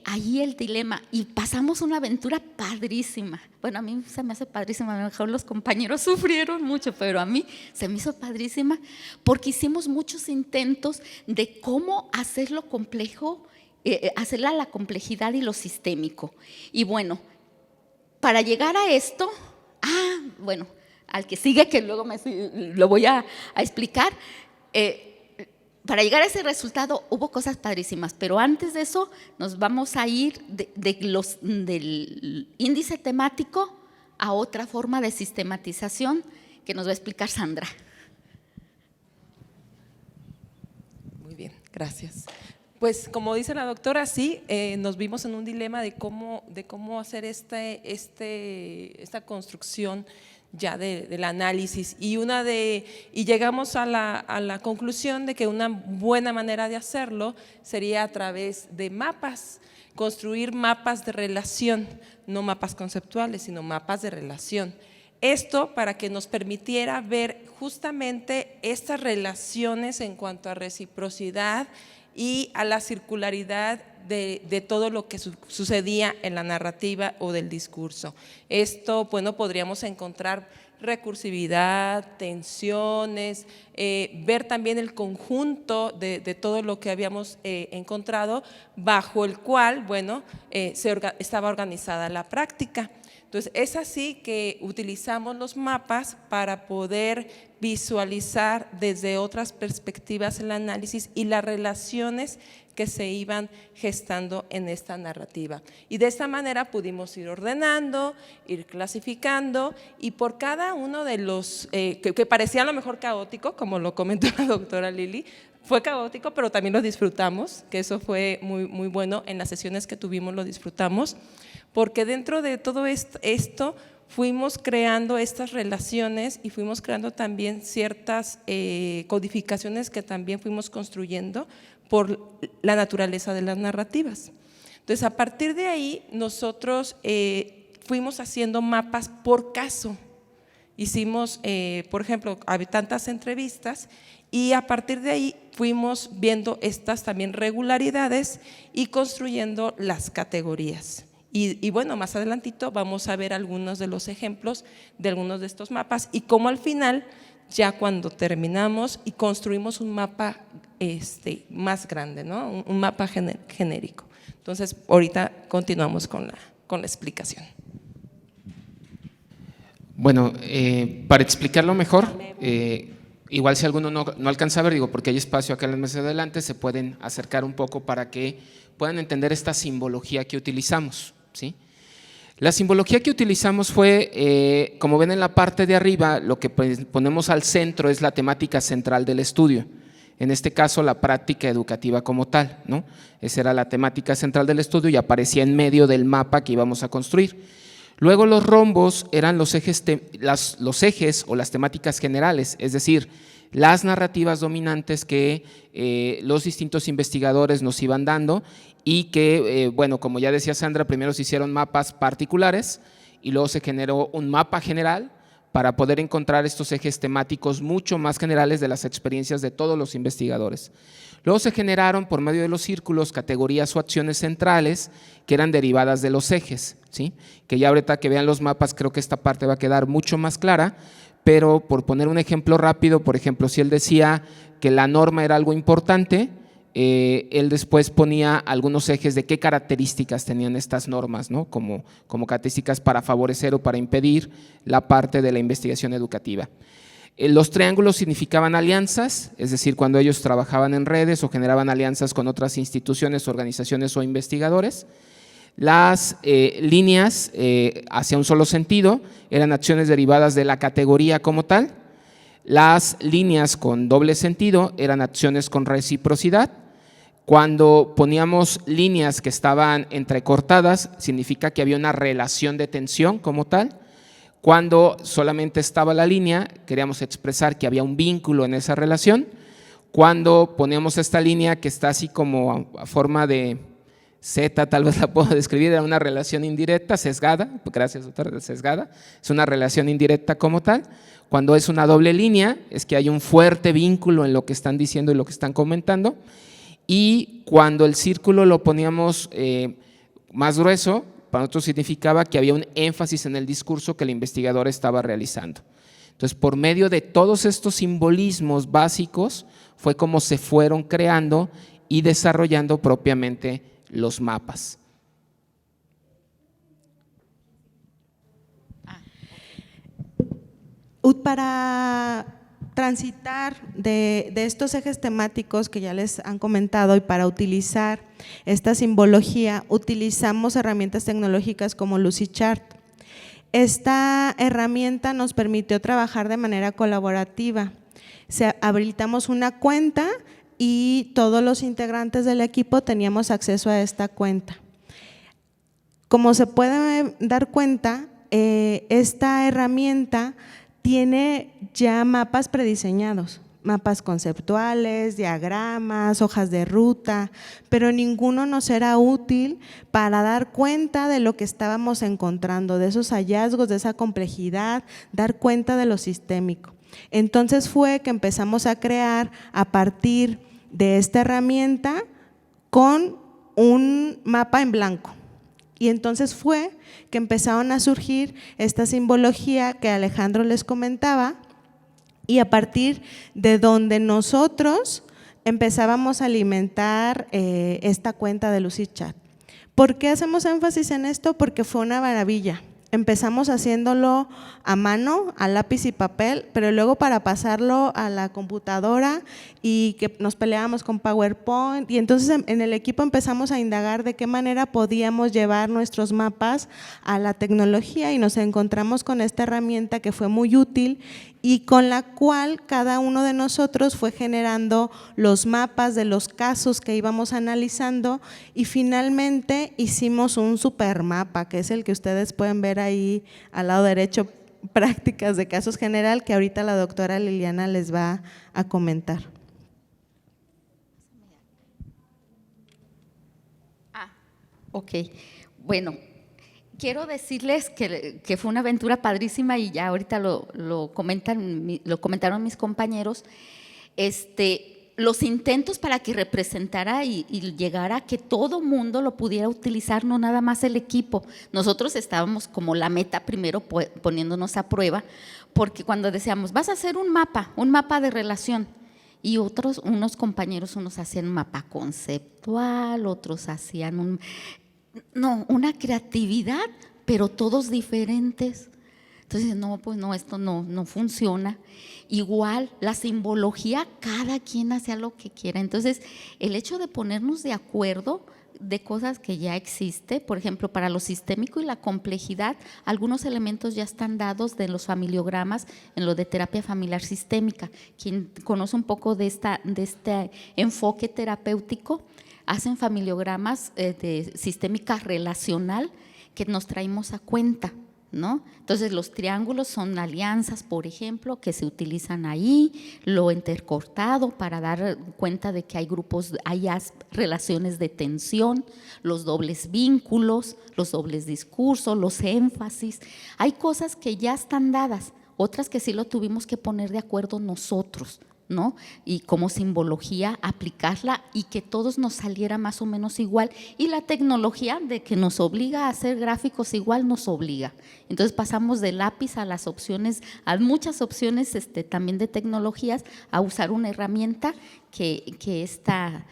ahí el dilema, y pasamos una aventura padrísima. Bueno, a mí se me hace padrísima, a lo mejor los compañeros sufrieron mucho, pero a mí se me hizo padrísima porque hicimos muchos intentos de cómo hacerlo complejo, hacerla la complejidad y lo sistémico. Y bueno, para llegar a esto, bueno, al que sigue, que luego lo voy a explicar, para llegar a ese resultado hubo cosas padrísimas, pero antes de eso nos vamos a ir del índice temático a otra forma de sistematización que nos va a explicar Sandra. Muy bien, gracias. Pues como dice la doctora, sí, nos vimos en un dilema de cómo hacer esta construcción ya del análisis y llegamos a la conclusión de que una buena manera de hacerlo sería a través de mapas, construir mapas de relación, no mapas conceptuales, sino mapas de relación. Esto para que nos permitiera ver justamente estas relaciones en cuanto a reciprocidad y a la circularidad de todo lo que sucedía en la narrativa o del discurso. Esto, bueno, podríamos encontrar recursividad, tensiones, ver también el conjunto de todo lo que habíamos encontrado, bajo el cual, bueno, estaba organizada la práctica. Entonces, es así que utilizamos los mapas para poder visualizar desde otras perspectivas el análisis y las relaciones que se iban gestando en esta narrativa. Y de esta manera pudimos ir ordenando, ir clasificando, y por cada uno de los, que parecía a lo mejor caótico, como lo comentó la doctora Lili, fue caótico, pero también lo disfrutamos, que eso fue muy, muy bueno. En las sesiones que tuvimos lo disfrutamos, porque dentro de todo esto fuimos creando estas relaciones y fuimos creando también ciertas codificaciones que también fuimos construyendo por la naturaleza de las narrativas. Entonces, a partir de ahí, nosotros fuimos haciendo mapas por caso. Hicimos, por ejemplo, tantas entrevistas, y a partir de ahí fuimos viendo estas también regularidades y construyendo las categorías. Y bueno, más adelantito vamos a ver algunos de los ejemplos de algunos de estos mapas y cómo al final, ya cuando terminamos y construimos un mapa más grande, ¿no? Un mapa genérico. Entonces, ahorita continuamos con la explicación. Bueno, para explicarlo mejor, igual si alguno no alcanza a ver, digo, porque hay espacio acá en la mesa de adelante, se pueden acercar un poco para que puedan entender esta simbología que utilizamos, ¿sí? La simbología que utilizamos fue, como ven en la parte de arriba, lo que ponemos al centro es la temática central del estudio. En este caso, la práctica educativa como tal, ¿no? Esa era la temática central del estudio y aparecía en medio del mapa que íbamos a construir. Luego los rombos eran los ejes o las temáticas generales, es decir, las narrativas dominantes que los distintos investigadores nos iban dando y que, bueno, como ya decía Sandra, primero se hicieron mapas particulares y luego se generó un mapa general para poder encontrar estos ejes temáticos mucho más generales de las experiencias de todos los investigadores. Luego se generaron por medio de los círculos categorías o acciones centrales que eran derivadas de los ejes, ¿sí? Que ya ahorita que vean los mapas creo que esta parte va a quedar mucho más clara, pero por poner un ejemplo rápido, por ejemplo, si él decía que la norma era algo importante, él después ponía algunos ejes de qué características tenían estas normas, ¿no? Como características para favorecer o para impedir la parte de la investigación educativa. Los triángulos significaban alianzas, es decir, cuando ellos trabajaban en redes o generaban alianzas con otras instituciones, organizaciones o investigadores. Las líneas hacia un solo sentido eran acciones derivadas de la categoría como tal. Las líneas con doble sentido eran acciones con reciprocidad. Cuando poníamos líneas que estaban entrecortadas, significa que había una relación de tensión como tal. Cuando solamente estaba la línea, queríamos expresar que había un vínculo en esa relación. Cuando poníamos esta línea que está así como a forma de Z, tal vez la puedo describir, era una relación indirecta, sesgada, gracias doctor, sesgada, es una relación indirecta como tal. Cuando es una doble línea, es que hay un fuerte vínculo en lo que están diciendo y lo que están comentando. Y cuando el círculo lo poníamos más grueso, para nosotros significaba que había un énfasis en el discurso que el investigador estaba realizando. Entonces, por medio de todos estos simbolismos básicos, fue como se fueron creando y desarrollando propiamente los mapas. Para transitar de estos ejes temáticos que ya les han comentado y para utilizar esta simbología, utilizamos herramientas tecnológicas como Lucidchart. Esta herramienta nos permitió trabajar de manera colaborativa. Habilitamos una cuenta y todos los integrantes del equipo teníamos acceso a esta cuenta. Como se puede dar cuenta, esta herramienta tiene ya mapas prediseñados, mapas conceptuales, diagramas, hojas de ruta, pero ninguno nos era útil para dar cuenta de lo que estábamos encontrando, de esos hallazgos, de esa complejidad, dar cuenta de lo sistémico. Entonces fue que empezamos a crear a partir de esta herramienta con un mapa en blanco. Y entonces fue que empezaron a surgir esta simbología que Alejandro les comentaba y a partir de donde nosotros empezábamos a alimentar esta cuenta de Lucidchart. ¿Por qué hacemos énfasis en esto? Porque fue una maravilla. Empezamos haciéndolo a mano, a lápiz y papel, pero luego para pasarlo a la computadora y que nos peleábamos con PowerPoint y entonces en el equipo empezamos a indagar de qué manera podíamos llevar nuestros mapas a la tecnología y nos encontramos con esta herramienta que fue muy útil y con la cual cada uno de nosotros fue generando los mapas de los casos que íbamos analizando y finalmente hicimos un supermapa, que es el que ustedes pueden ver ahí al lado derecho, prácticas de casos general, que ahorita la doctora Liliana les va a comentar. Ok, bueno. Quiero decirles que fue una aventura padrísima y ya ahorita lo comentaron mis compañeros. Los intentos para que representara y llegara a que todo mundo lo pudiera utilizar, no nada más el equipo. Nosotros estábamos como la meta primero poniéndonos a prueba, porque cuando decíamos, vas a hacer un mapa de relación, y unos compañeros, unos hacían un mapa conceptual, otros hacían una creatividad, pero todos diferentes. Entonces, no, pues no, esto no funciona. Igual, la simbología, cada quien hacía lo que quiera. Entonces, el hecho de ponernos de acuerdo de cosas que ya existe, por ejemplo, para lo sistémico y la complejidad, algunos elementos ya están dados de los familiogramas en lo de terapia familiar sistémica. Quien conoce un poco de este enfoque terapéutico, hacen familiogramas de sistémica relacional que nos traemos a cuenta, ¿no? Entonces los triángulos son alianzas, por ejemplo, que se utilizan ahí, lo intercortado para dar cuenta de que hay grupos, hay relaciones de tensión, los dobles vínculos, los dobles discursos, los énfasis. Hay cosas que ya están dadas, otras que sí lo tuvimos que poner de acuerdo nosotros, ¿no? Y como simbología aplicarla y que todos nos saliera más o menos igual, y la tecnología de que nos obliga a hacer gráficos igual nos obliga. Entonces pasamos del lápiz a las opciones, a muchas opciones también de tecnologías, a usar una herramienta que esta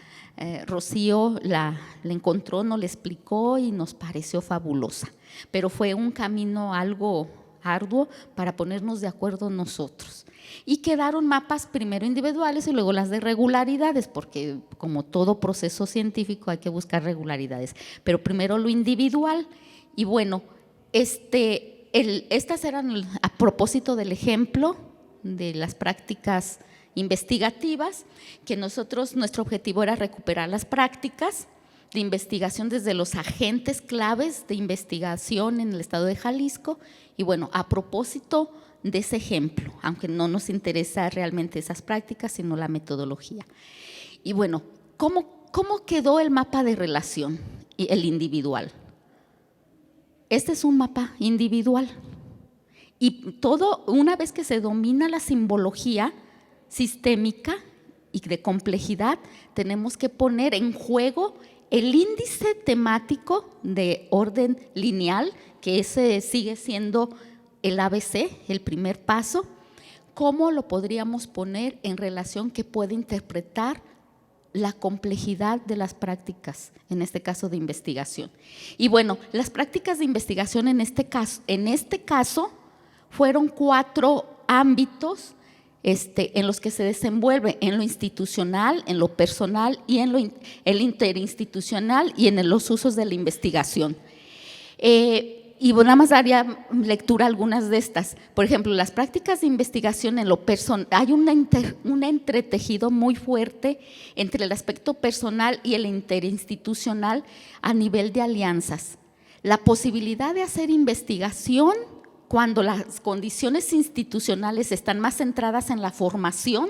Rocío la encontró, nos la explicó y nos pareció fabulosa, pero fue un camino algo arduo para ponernos de acuerdo nosotros. Y quedaron mapas primero individuales y luego las de regularidades, porque como todo proceso científico hay que buscar regularidades, pero primero lo individual. Y bueno, estas eran a propósito del ejemplo de las prácticas investigativas, que nuestro objetivo era recuperar las prácticas de investigación desde los agentes claves de investigación en el estado de Jalisco. Y bueno, a propósito de ese ejemplo, aunque no nos interesa realmente esas prácticas, sino la metodología. Y bueno, ¿cómo quedó el mapa de relación y el individual? Este es un mapa individual. Y todo, una vez que se domina la simbología sistémica y de complejidad, tenemos que poner en juego el índice temático de orden lineal, que ese sigue siendo el ABC, el primer paso. ¿Cómo lo podríamos poner en relación que puede interpretar la complejidad de las prácticas, en este caso de investigación? Y bueno, las prácticas de investigación en este caso fueron 4 ámbitos en los que se desenvuelve: en lo institucional, en lo personal y en el interinstitucional y en los usos de la investigación. Y nada más daría lectura a algunas de estas. Por ejemplo, las prácticas de investigación en lo personal, hay un entretejido muy fuerte entre el aspecto personal y el interinstitucional a nivel de alianzas. La posibilidad de hacer investigación cuando las condiciones institucionales están más centradas en la formación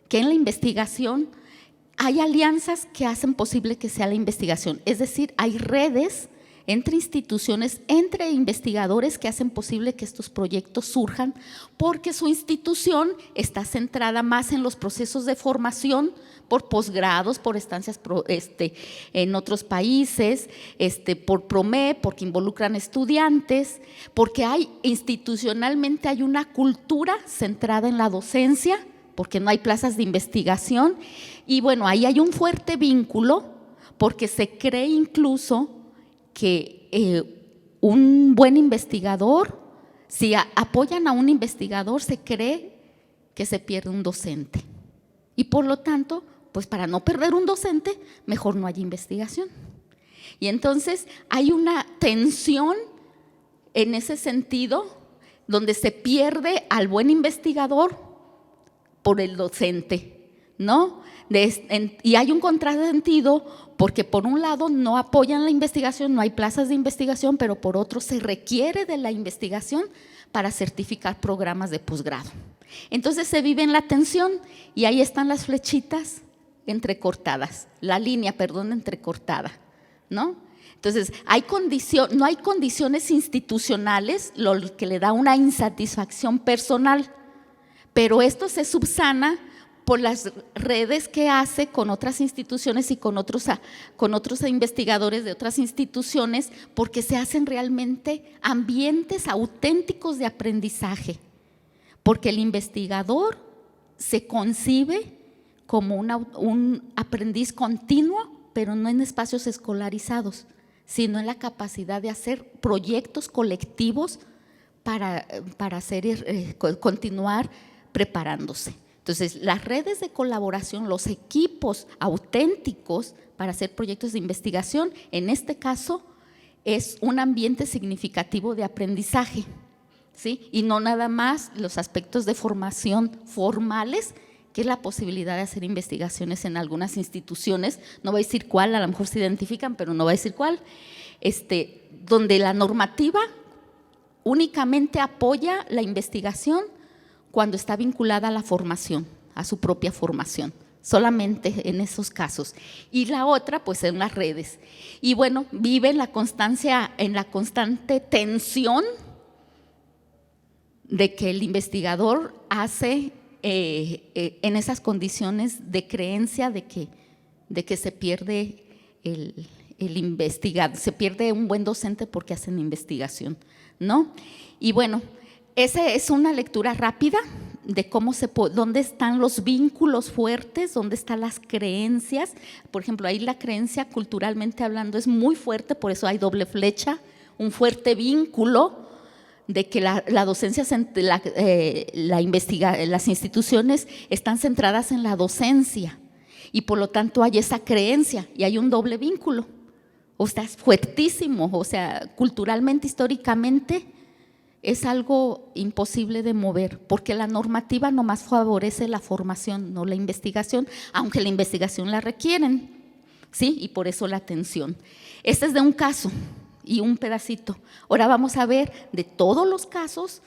que en la investigación, hay alianzas que hacen posible que sea la investigación. Es decir, hay redes entre instituciones, entre investigadores que hacen posible que estos proyectos surjan porque su institución está centrada más en los procesos de formación por posgrados, por estancias en otros países, por PROME, porque involucran estudiantes, porque institucionalmente hay una cultura centrada en la docencia, porque no hay plazas de investigación. Y bueno, ahí hay un fuerte vínculo porque se cree incluso que un buen investigador, si apoyan a un investigador, se cree que se pierde un docente. Y por lo tanto, pues para no perder un docente, mejor no haya investigación. Y entonces hay una tensión en ese sentido, donde se pierde al buen investigador por el docente, ¿no? Y hay un contrasentido porque por un lado no apoyan la investigación, no hay plazas de investigación, pero por otro se requiere de la investigación para certificar programas de posgrado. Entonces se vive en la tensión y ahí están las flechitas entrecortadas, la línea, perdón, entrecortada, ¿no? Entonces no hay condiciones institucionales, lo que le da una insatisfacción personal, pero esto se subsana por las redes que hace con otras instituciones y con otros investigadores de otras instituciones, porque se hacen realmente ambientes auténticos de aprendizaje, porque el investigador se concibe como un aprendiz continuo, pero no en espacios escolarizados, sino en la capacidad de hacer proyectos colectivos para continuar preparándose. Entonces, las redes de colaboración, los equipos auténticos para hacer proyectos de investigación, en este caso, es un ambiente significativo de aprendizaje, ¿sí? Y no nada más los aspectos de formación formales, que es la posibilidad de hacer investigaciones en algunas instituciones, no voy a decir cuál, a lo mejor se identifican, pero no voy a decir cuál, donde la normativa únicamente apoya la investigación cuando está vinculada a la formación, a su propia formación, solamente en esos casos. Y la otra, pues en las redes. Y bueno, vive en la constante tensión de que el investigador hace en esas condiciones de creencia de que se pierde el investigador, se pierde un buen docente porque hacen investigación, ¿no? Y bueno, esa es una lectura rápida de dónde están los vínculos fuertes, dónde están las creencias. Por ejemplo, ahí la creencia, culturalmente hablando, es muy fuerte, por eso hay doble flecha, un fuerte vínculo de que la docencia, las instituciones están centradas en la docencia y por lo tanto hay esa creencia y hay un doble vínculo. O sea, es fuertísimo, o sea, culturalmente, históricamente, es algo imposible de mover, porque la normativa nomás favorece la formación, no la investigación, aunque la investigación la requieren, ¿sí? Y por eso la atención. Este es de un caso y un pedacito. Ahora vamos a ver de todos los casos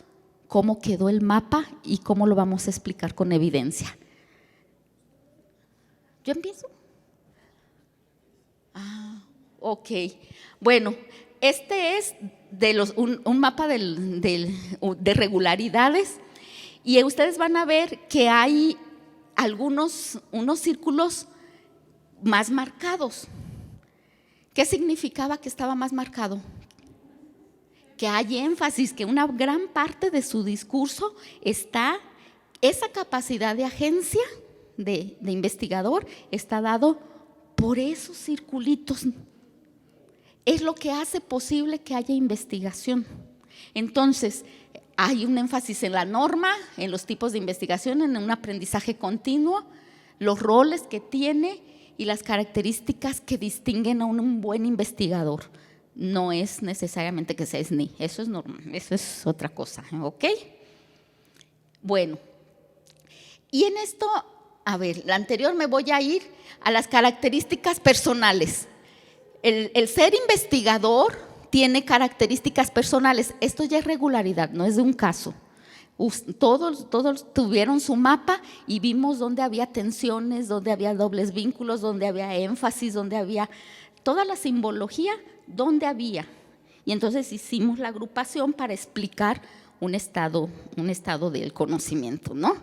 cómo quedó el mapa y cómo lo vamos a explicar con evidencia. ¿Yo empiezo? Ok. Bueno, este es un mapa de regularidades y ustedes van a ver que hay unos círculos más marcados. ¿Qué significaba que estaba más marcado? Que hay énfasis, que una gran parte de su discurso está, esa capacidad de agencia de investigador está dado por esos circulitos. Es lo que hace posible que haya investigación. Entonces, hay un énfasis en la norma, en los tipos de investigación, en un aprendizaje continuo, los roles que tiene y las características que distinguen a un buen investigador. No es necesariamente que sea SNI, eso es normal, eso es otra cosa, ¿ok? Bueno, y en esto, a ver, la anterior me voy a ir a las características personales. El ser investigador tiene características personales, esto ya es regularidad, no es de un caso. Todos tuvieron su mapa y vimos dónde había tensiones, dónde había dobles vínculos, dónde había énfasis, dónde había toda la simbología, dónde había. Y entonces hicimos la agrupación para explicar un estado del conocimiento, ¿no?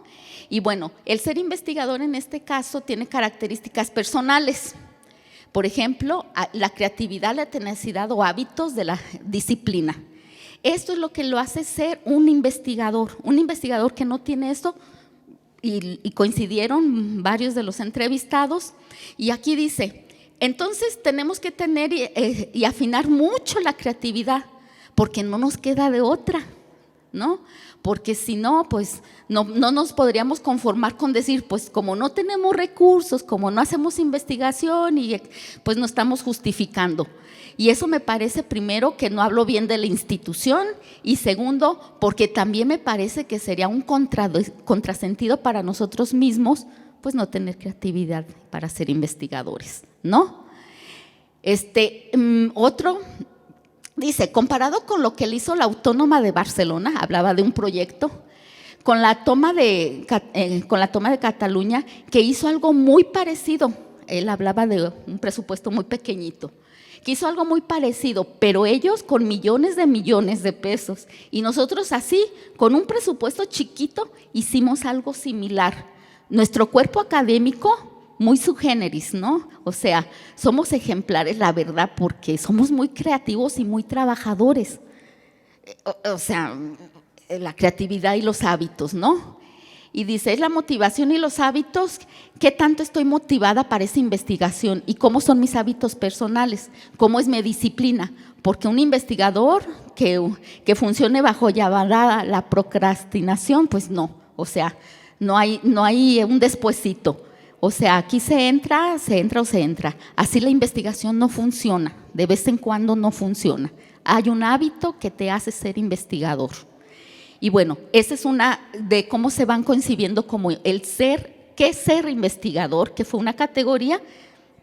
Y bueno, el ser investigador en este caso tiene características personales. Por ejemplo, la creatividad, la tenacidad o hábitos de la disciplina. Esto es lo que lo hace ser un investigador que no tiene esto, y coincidieron varios de los entrevistados, y aquí dice, entonces tenemos que tener y afinar mucho la creatividad, porque no nos queda de otra, ¿no? Porque si no, pues no nos podríamos conformar con decir, pues como no tenemos recursos, como no hacemos investigación, y pues no estamos justificando. Y eso me parece, primero, que no hablo bien de la institución, y segundo, porque también me parece que sería un contrasentido para nosotros mismos, pues no tener creatividad para ser investigadores, ¿no? Otro dice, comparado con lo que le hizo la Autónoma de Barcelona, hablaba de un proyecto, con la toma de Cataluña, que hizo algo muy parecido. Él hablaba de un presupuesto muy pequeñito, que hizo algo muy parecido, pero ellos con millones de pesos, y nosotros así, con un presupuesto chiquito, hicimos algo similar. Nuestro cuerpo académico, muy sui generis, ¿no? O sea, somos ejemplares, la verdad, porque somos muy creativos y muy trabajadores. O sea, la creatividad y los hábitos, ¿no? Y dice, es la motivación y los hábitos, ¿qué tanto estoy motivada para esa investigación? ¿Y cómo son mis hábitos personales? ¿Cómo es mi disciplina? Porque un investigador que funcione bajo la procrastinación, pues no, o sea, no hay un despuesito. O sea, aquí se entra. Así la investigación no funciona, de vez en cuando no funciona. Hay un hábito que te hace ser investigador. Y bueno, esa es una de cómo se van concibiendo como el ser, qué ser investigador, que fue una categoría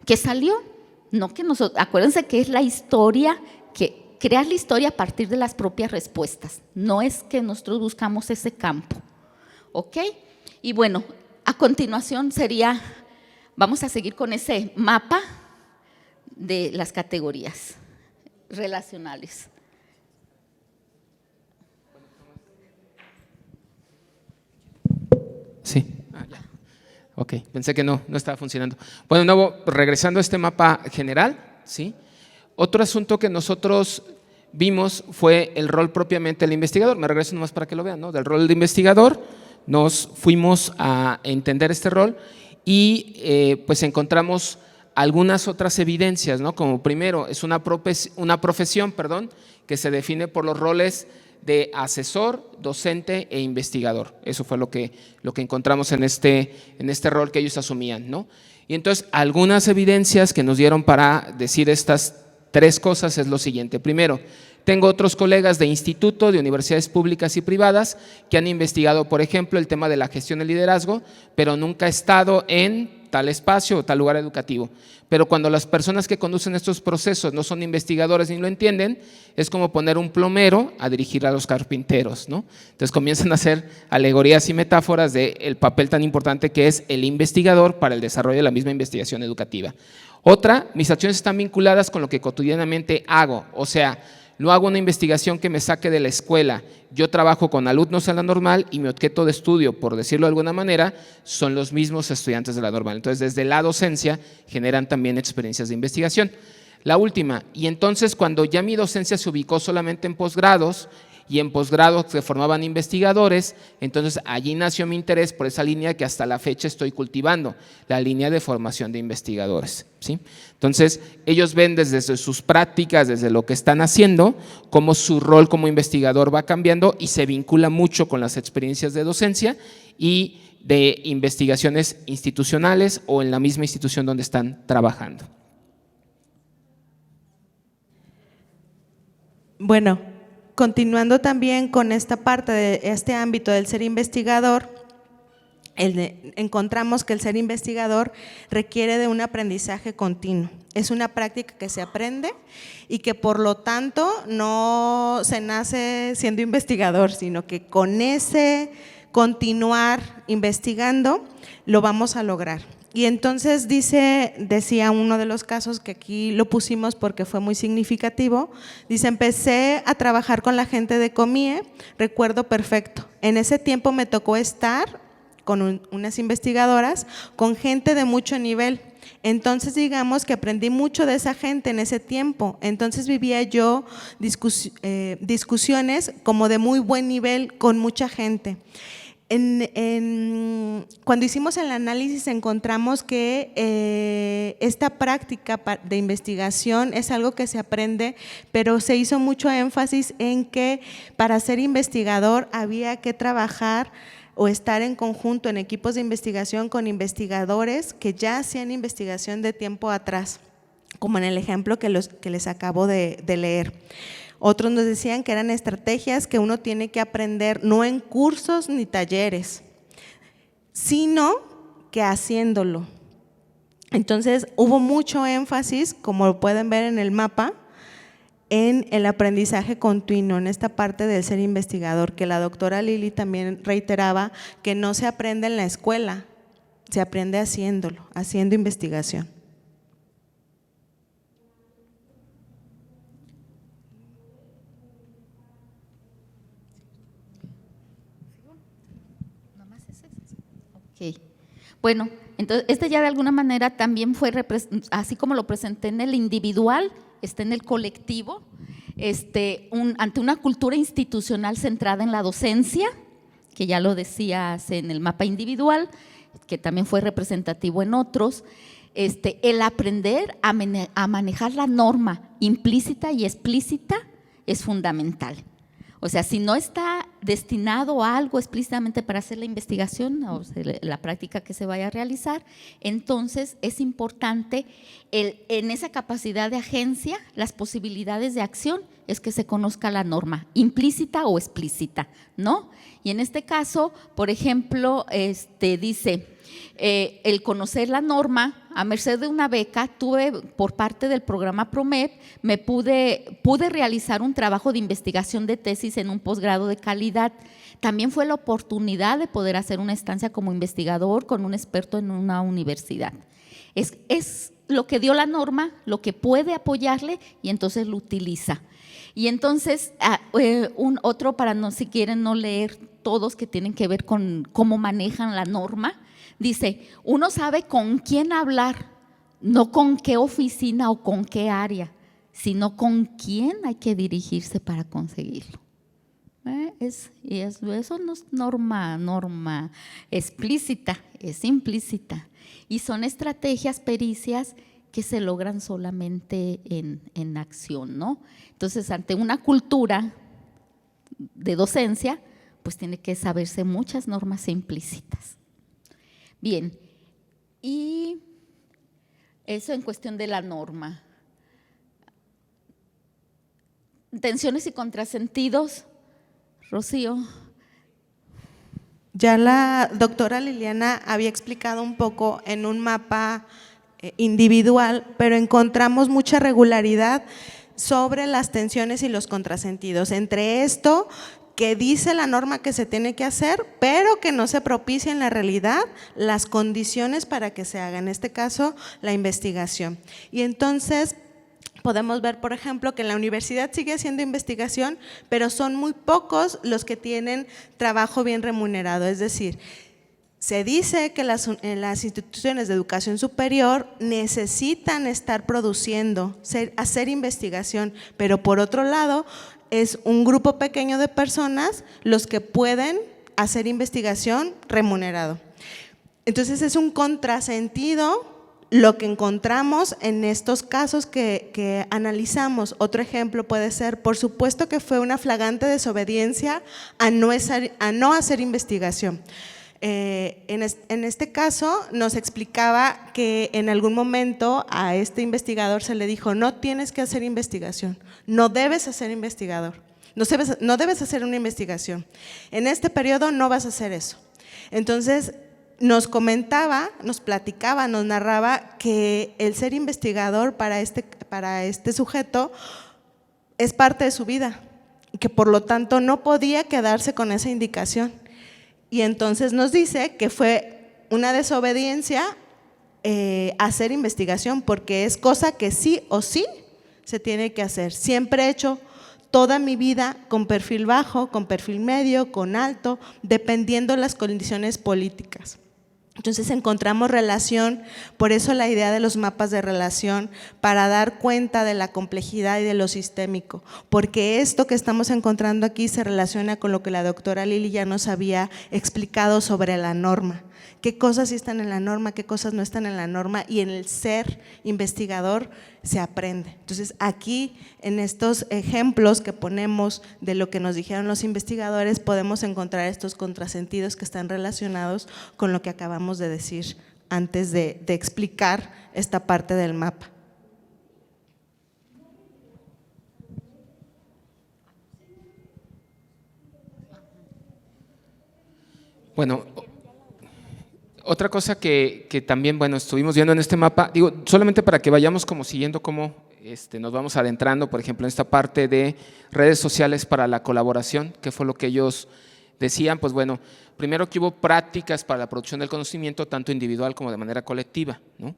que salió, no que nosotros, acuérdense que es la historia, que creas la historia a partir de las propias respuestas, no es que nosotros buscamos ese campo, ¿ok? Y bueno, a continuación vamos a seguir con ese mapa de las categorías relacionales. Sí. Ya. Ok, pensé que no estaba funcionando. Bueno, de nuevo, regresando a este mapa general, ¿sí? Otro asunto que nosotros vimos fue el rol propiamente del investigador. Me regreso nomás para que lo vean, ¿no? Del rol de investigador, nos fuimos a entender este rol y pues encontramos algunas otras evidencias, ¿no? Como primero, es una profesión, que se define por los roles de asesor, docente e investigador. Eso fue lo que encontramos en este rol que ellos asumían, ¿no? Y entonces, algunas evidencias que nos dieron para decir estas tres cosas es lo siguiente. Primero, Tengo otros colegas de instituto, de universidades públicas y privadas que han investigado, por ejemplo, el tema de la gestión del liderazgo, pero nunca ha estado en tal espacio o tal lugar educativo. Pero cuando las personas que conducen estos procesos no son investigadores ni lo entienden, es como poner un plomero a dirigir a los carpinteros, ¿no? Entonces comienzan a hacer alegorías y metáforas del papel tan importante que es el investigador para el desarrollo de la misma investigación educativa. Otra, mis acciones están vinculadas con lo que cotidianamente hago, o sea, no hago una investigación que me saque de la escuela. Yo trabajo con alumnos en la normal y mi objeto de estudio, por decirlo de alguna manera, son los mismos estudiantes de la normal. Entonces, desde la docencia generan también experiencias de investigación. La última, y entonces cuando ya mi docencia se ubicó solamente en posgrados y en posgrados se formaban investigadores, entonces allí nació mi interés por esa línea que hasta la fecha estoy cultivando, la línea de formación de investigadores, ¿sí? Entonces ellos ven desde sus prácticas, desde lo que están haciendo, cómo su rol como investigador va cambiando y se vincula mucho con las experiencias de docencia y de investigaciones institucionales o en la misma institución donde están trabajando. Bueno, continuando también con esta parte de este ámbito del ser investigador, encontramos que el ser investigador requiere de un aprendizaje continuo. Es una práctica que se aprende y que por lo tanto no se nace siendo investigador, sino que con ese continuar investigando lo vamos a lograr. Y entonces decía uno de los casos que aquí lo pusimos porque fue muy significativo, dice: empecé a trabajar con la gente de Comie, recuerdo perfecto. En ese tiempo me tocó estar con unas investigadoras, con gente de mucho nivel. Entonces digamos que aprendí mucho de esa gente en ese tiempo. Entonces vivía yo discusiones como de muy buen nivel con mucha gente. Cuando hicimos el análisis encontramos que esta práctica de investigación es algo que se aprende, pero se hizo mucho énfasis en que para ser investigador había que trabajar o estar en conjunto en equipos de investigación con investigadores que ya hacían investigación de tiempo atrás, como en el ejemplo que les acabo de leer. Otros nos decían que eran estrategias que uno tiene que aprender no en cursos ni talleres, sino que haciéndolo. Entonces hubo mucho énfasis, como lo pueden ver en el mapa, en el aprendizaje continuo, en esta parte del ser investigador, que la doctora Lili también reiteraba que no se aprende en la escuela, se aprende haciéndolo, haciendo investigación. Ok. Bueno, entonces este ya de alguna manera también fue, así como lo presenté en el individual, está en el colectivo, ante una cultura institucional centrada en la docencia, que ya lo decías en el mapa individual, que también fue representativo en otros, el aprender a manejar la norma implícita y explícita es fundamental. O sea, si no está destinado a algo explícitamente para hacer la investigación o la práctica que se vaya a realizar, entonces es importante en esa capacidad de agencia, las posibilidades de acción es que se conozca la norma, implícita o explícita, ¿no? Y en este caso, por ejemplo, dice, el conocer la norma, a merced de una beca, tuve por parte del programa PROMEP, pude realizar un trabajo de investigación de tesis en un posgrado de calidad. También fue la oportunidad de poder hacer una estancia como investigador con un experto en una universidad. Es lo que dio la norma, lo que puede apoyarle y entonces lo utiliza. Y entonces, otro para si quieren no leer todos que tienen que ver con cómo manejan la norma, dice, uno sabe con quién hablar, no con qué oficina o con qué área, sino con quién hay que dirigirse para conseguirlo. Eso no es norma explícita, es implícita. Y son estrategias, pericias que se logran solamente en acción, ¿no? Entonces, ante una cultura de docencia, pues tiene que saberse muchas normas implícitas. Bien, y eso en cuestión de la norma. tensiones y contrasentidos, Rocío. Ya la doctora Liliana había explicado un poco en un mapa individual, pero encontramos mucha regularidad sobre las tensiones y los contrasentidos. Entre esto que dice la norma que se tiene que hacer, pero que no se propicia en la realidad las condiciones para que se haga, en este caso la investigación. Y entonces podemos ver, por ejemplo, que en la universidad sigue haciendo investigación, pero son muy pocos los que tienen trabajo bien remunerado. Es decir, se dice que las instituciones de educación superior necesitan estar produciendo, hacer investigación, pero por otro lado es un grupo pequeño de personas los que pueden hacer investigación remunerado. Entonces es un contrasentido lo que encontramos en estos casos que analizamos. Otro ejemplo puede ser, por supuesto que fue una flagrante desobediencia a no hacer investigación. En este caso nos explicaba que en algún momento a este investigador se le dijo: no tienes que hacer investigación, no debes hacer investigador, no debes hacer una investigación, en este periodo no vas a hacer eso. Entonces nos comentaba, nos platicaba, nos narraba que el ser investigador para este sujeto es parte de su vida y que por lo tanto no podía quedarse con esa indicación. Y entonces nos dice que fue una desobediencia hacer investigación, porque es cosa que sí o sí se tiene que hacer. Siempre he hecho toda mi vida con perfil bajo, con perfil medio, con alto, dependiendo de las condiciones políticas. Entonces encontramos relación, por eso la idea de los mapas de relación, para dar cuenta de la complejidad y de lo sistémico, porque esto que estamos encontrando aquí se relaciona con lo que la doctora Lili ya nos había explicado sobre la norma. Qué cosas sí están en la norma, qué cosas no están en la norma, y en el ser investigador se aprende. Entonces aquí en estos ejemplos que ponemos de lo que nos dijeron los investigadores podemos encontrar estos contrasentidos que están relacionados con lo que acabamos de decir antes de explicar esta parte del mapa. Bueno, otra cosa que también, bueno, estuvimos viendo en este mapa, digo, solamente para que vayamos como siguiendo cómo nos vamos adentrando, por ejemplo, en esta parte de redes sociales para la colaboración, que fue lo que ellos decían. Pues bueno, primero que hubo prácticas para la producción del conocimiento, tanto individual como de manera colectiva, ¿no?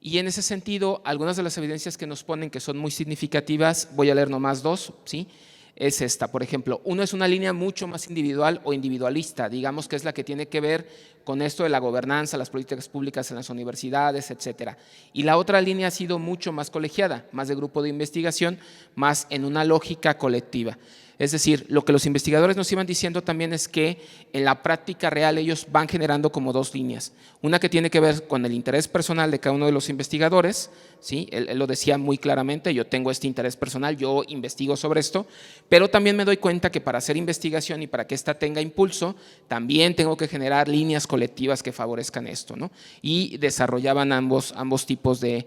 Y en ese sentido, algunas de las evidencias que nos ponen que son muy significativas, voy a leer nomás dos, ¿sí? Es esta, por ejemplo, uno es una línea mucho más individual o individualista, digamos que es la que tiene que ver con esto de la gobernanza, las políticas públicas en las universidades, etcétera. Y la otra línea ha sido mucho más colegiada, más de grupo de investigación, más en una lógica colectiva. Es decir, lo que los investigadores nos iban diciendo también es que en la práctica real ellos van generando como dos líneas. Una que tiene que ver con el interés personal de cada uno de los investigadores, ¿sí? Él lo decía muy claramente: yo tengo este interés personal, yo investigo sobre esto, pero también me doy cuenta que para hacer investigación y para que ésta tenga impulso, también tengo que generar líneas colectivas que favorezcan esto, ¿no? Y desarrollaban ambos tipos de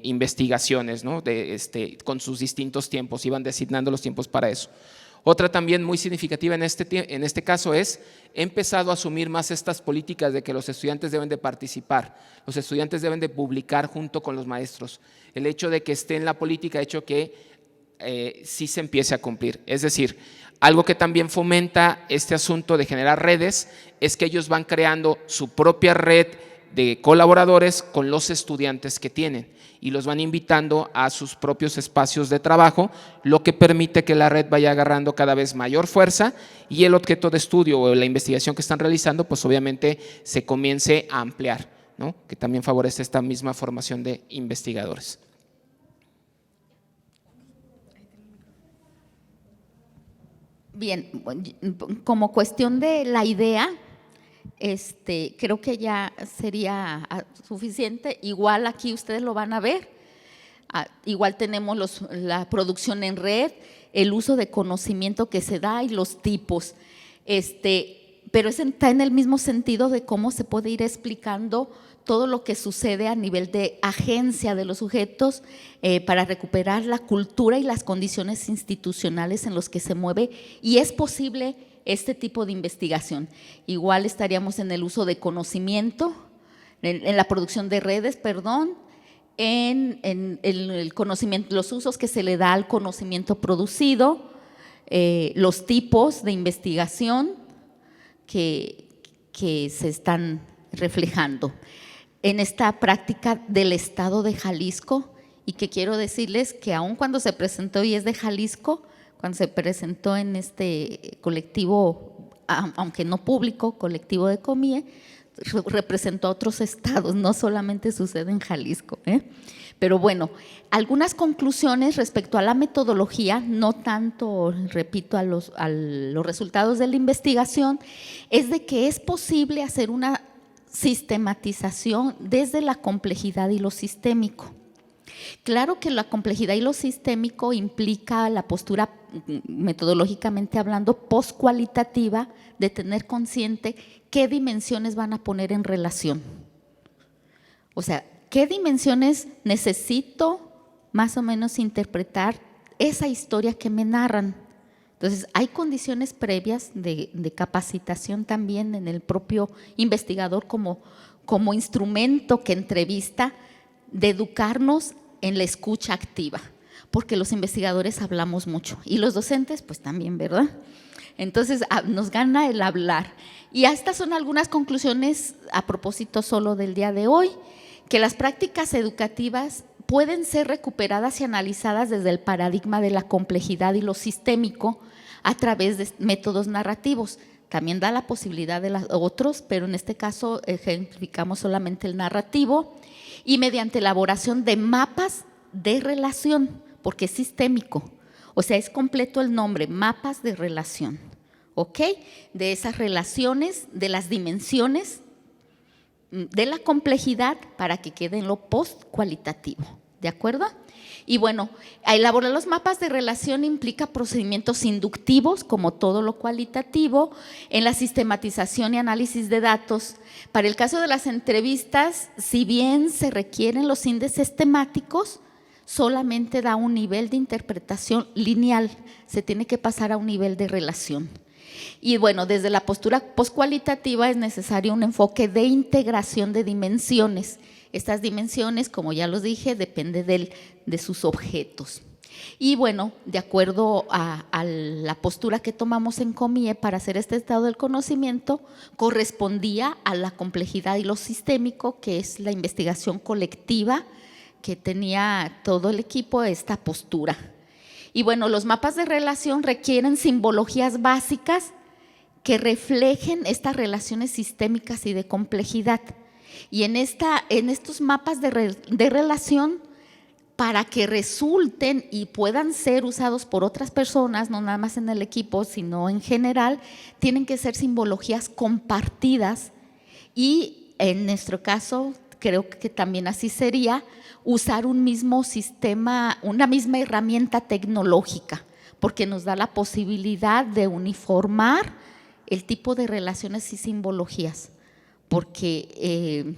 investigaciones, ¿no? Con sus distintos tiempos, iban designando los tiempos para eso. Otra también muy significativa en este caso es: he empezado a asumir más estas políticas de que los estudiantes deben de participar, los estudiantes deben de publicar junto con los maestros. El hecho de que esté en la política ha hecho que sí se empiece a cumplir. Es decir, algo que también fomenta este asunto de generar redes es que ellos van creando su propia red de colaboradores con los estudiantes que tienen y los van invitando a sus propios espacios de trabajo, lo que permite que la red vaya agarrando cada vez mayor fuerza y el objeto de estudio o la investigación que están realizando pues obviamente se comience a ampliar, ¿no? Que también favorece esta misma formación de investigadores. Bien, como cuestión de la idea, creo que ya sería suficiente. Igual aquí ustedes lo van a ver. Igual tenemos la producción en red, el uso de conocimiento que se da y los tipos. pero está en el mismo sentido de cómo se puede ir explicando todo lo que sucede a nivel de agencia de los sujetos para recuperar la cultura y las condiciones institucionales en los que se mueve, y es posible este tipo de investigación. Igual estaríamos en el uso de conocimiento, en la producción de redes, en el conocimiento, los usos que se le da al conocimiento producido, los tipos de investigación que se están reflejando en esta práctica del Estado de Jalisco, y que quiero decirles que aun cuando se presentó y es de Jalisco, cuando se presentó en este colectivo, aunque no público, colectivo de COMIE, representó a otros estados, no solamente sucede en Jalisco, Pero bueno, algunas conclusiones respecto a la metodología, no tanto, repito, a los resultados de la investigación, es de que es posible hacer una sistematización desde la complejidad y lo sistémico. Claro que la complejidad y lo sistémico implica la postura, metodológicamente hablando, postcualitativa, de tener consciente qué dimensiones van a poner en relación. O sea, qué dimensiones necesito más o menos interpretar esa historia que me narran. Entonces, hay condiciones previas de capacitación también en el propio investigador como instrumento que entrevista, de educarnos en la escucha activa, porque los investigadores hablamos mucho y los docentes pues también, ¿verdad? Entonces nos gana el hablar. Y estas son algunas conclusiones a propósito solo del día de hoy, que las prácticas educativas pueden ser recuperadas y analizadas desde el paradigma de la complejidad y lo sistémico a través de métodos narrativos. También da la posibilidad de los otros, pero en este caso ejemplificamos solamente el narrativo, y mediante elaboración de mapas de relación, porque es sistémico, o sea, es completo el nombre, mapas de relación, ¿ok? De esas relaciones, de las dimensiones, de la complejidad, para que quede en lo post-cualitativo, ¿de acuerdo? Y bueno, elaborar los mapas de relación implica procedimientos inductivos, como todo lo cualitativo, en la sistematización y análisis de datos. Para el caso de las entrevistas, si bien se requieren los índices temáticos, solamente da un nivel de interpretación lineal, se tiene que pasar a un nivel de relación. Y bueno, desde la postura postcualitativa es necesario un enfoque de integración de dimensiones. Estas dimensiones, como ya los dije, depende de sus objetos. Y bueno, de acuerdo a la postura que tomamos en COMIE para hacer este estado del conocimiento, correspondía a la complejidad y lo sistémico, que es la investigación colectiva que tenía todo el equipo, esta postura. Y bueno, los mapas de relación requieren simbologías básicas que reflejen estas relaciones sistémicas y de complejidad. Y en estos mapas de relación, para que resulten y puedan ser usados por otras personas, no nada más en el equipo, sino en general, tienen que ser simbologías compartidas, y en nuestro caso, creo que también así sería, usar un mismo sistema, una misma herramienta tecnológica, porque nos da la posibilidad de uniformar el tipo de relaciones y simbologías, porque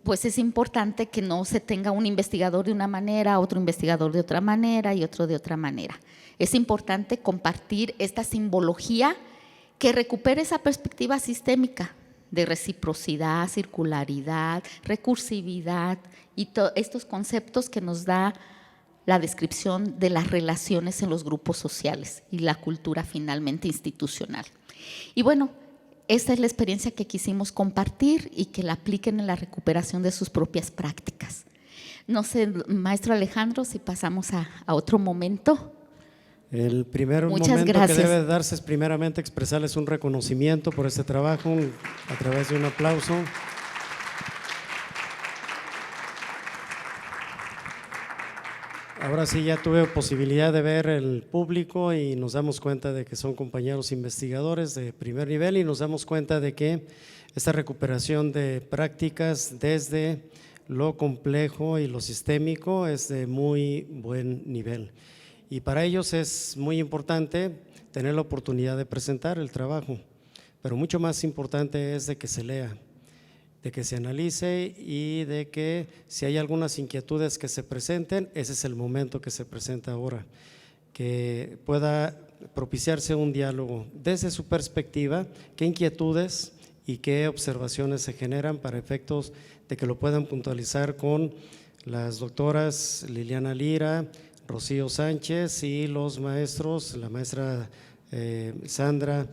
pues es importante que no se tenga un investigador de una manera, otro investigador de otra manera y otro de otra manera. Es importante compartir esta simbología que recupere esa perspectiva sistémica de reciprocidad, circularidad, recursividad y estos conceptos que nos da la descripción de las relaciones en los grupos sociales y la cultura finalmente institucional. Y bueno, esta es la experiencia que quisimos compartir y que la apliquen en la recuperación de sus propias prácticas. No sé, maestro Alejandro, si pasamos a otro momento. El primer momento que debe darse es primeramente expresarles un reconocimiento por este trabajo a través de un aplauso. Ahora sí ya tuve posibilidad de ver el público y nos damos cuenta de que son compañeros investigadores de primer nivel, y nos damos cuenta de que esta recuperación de prácticas desde lo complejo y lo sistémico es de muy buen nivel. Y para ellos es muy importante tener la oportunidad de presentar el trabajo, pero mucho más importante es de que se lea, de que se analice y de que si hay algunas inquietudes que se presenten, ese es el momento que se presenta ahora, que pueda propiciarse un diálogo desde su perspectiva, qué inquietudes y qué observaciones se generan para efectos de que lo puedan puntualizar con las doctoras Liliana Lira, Rocío Sánchez y los maestros, la maestra Sandra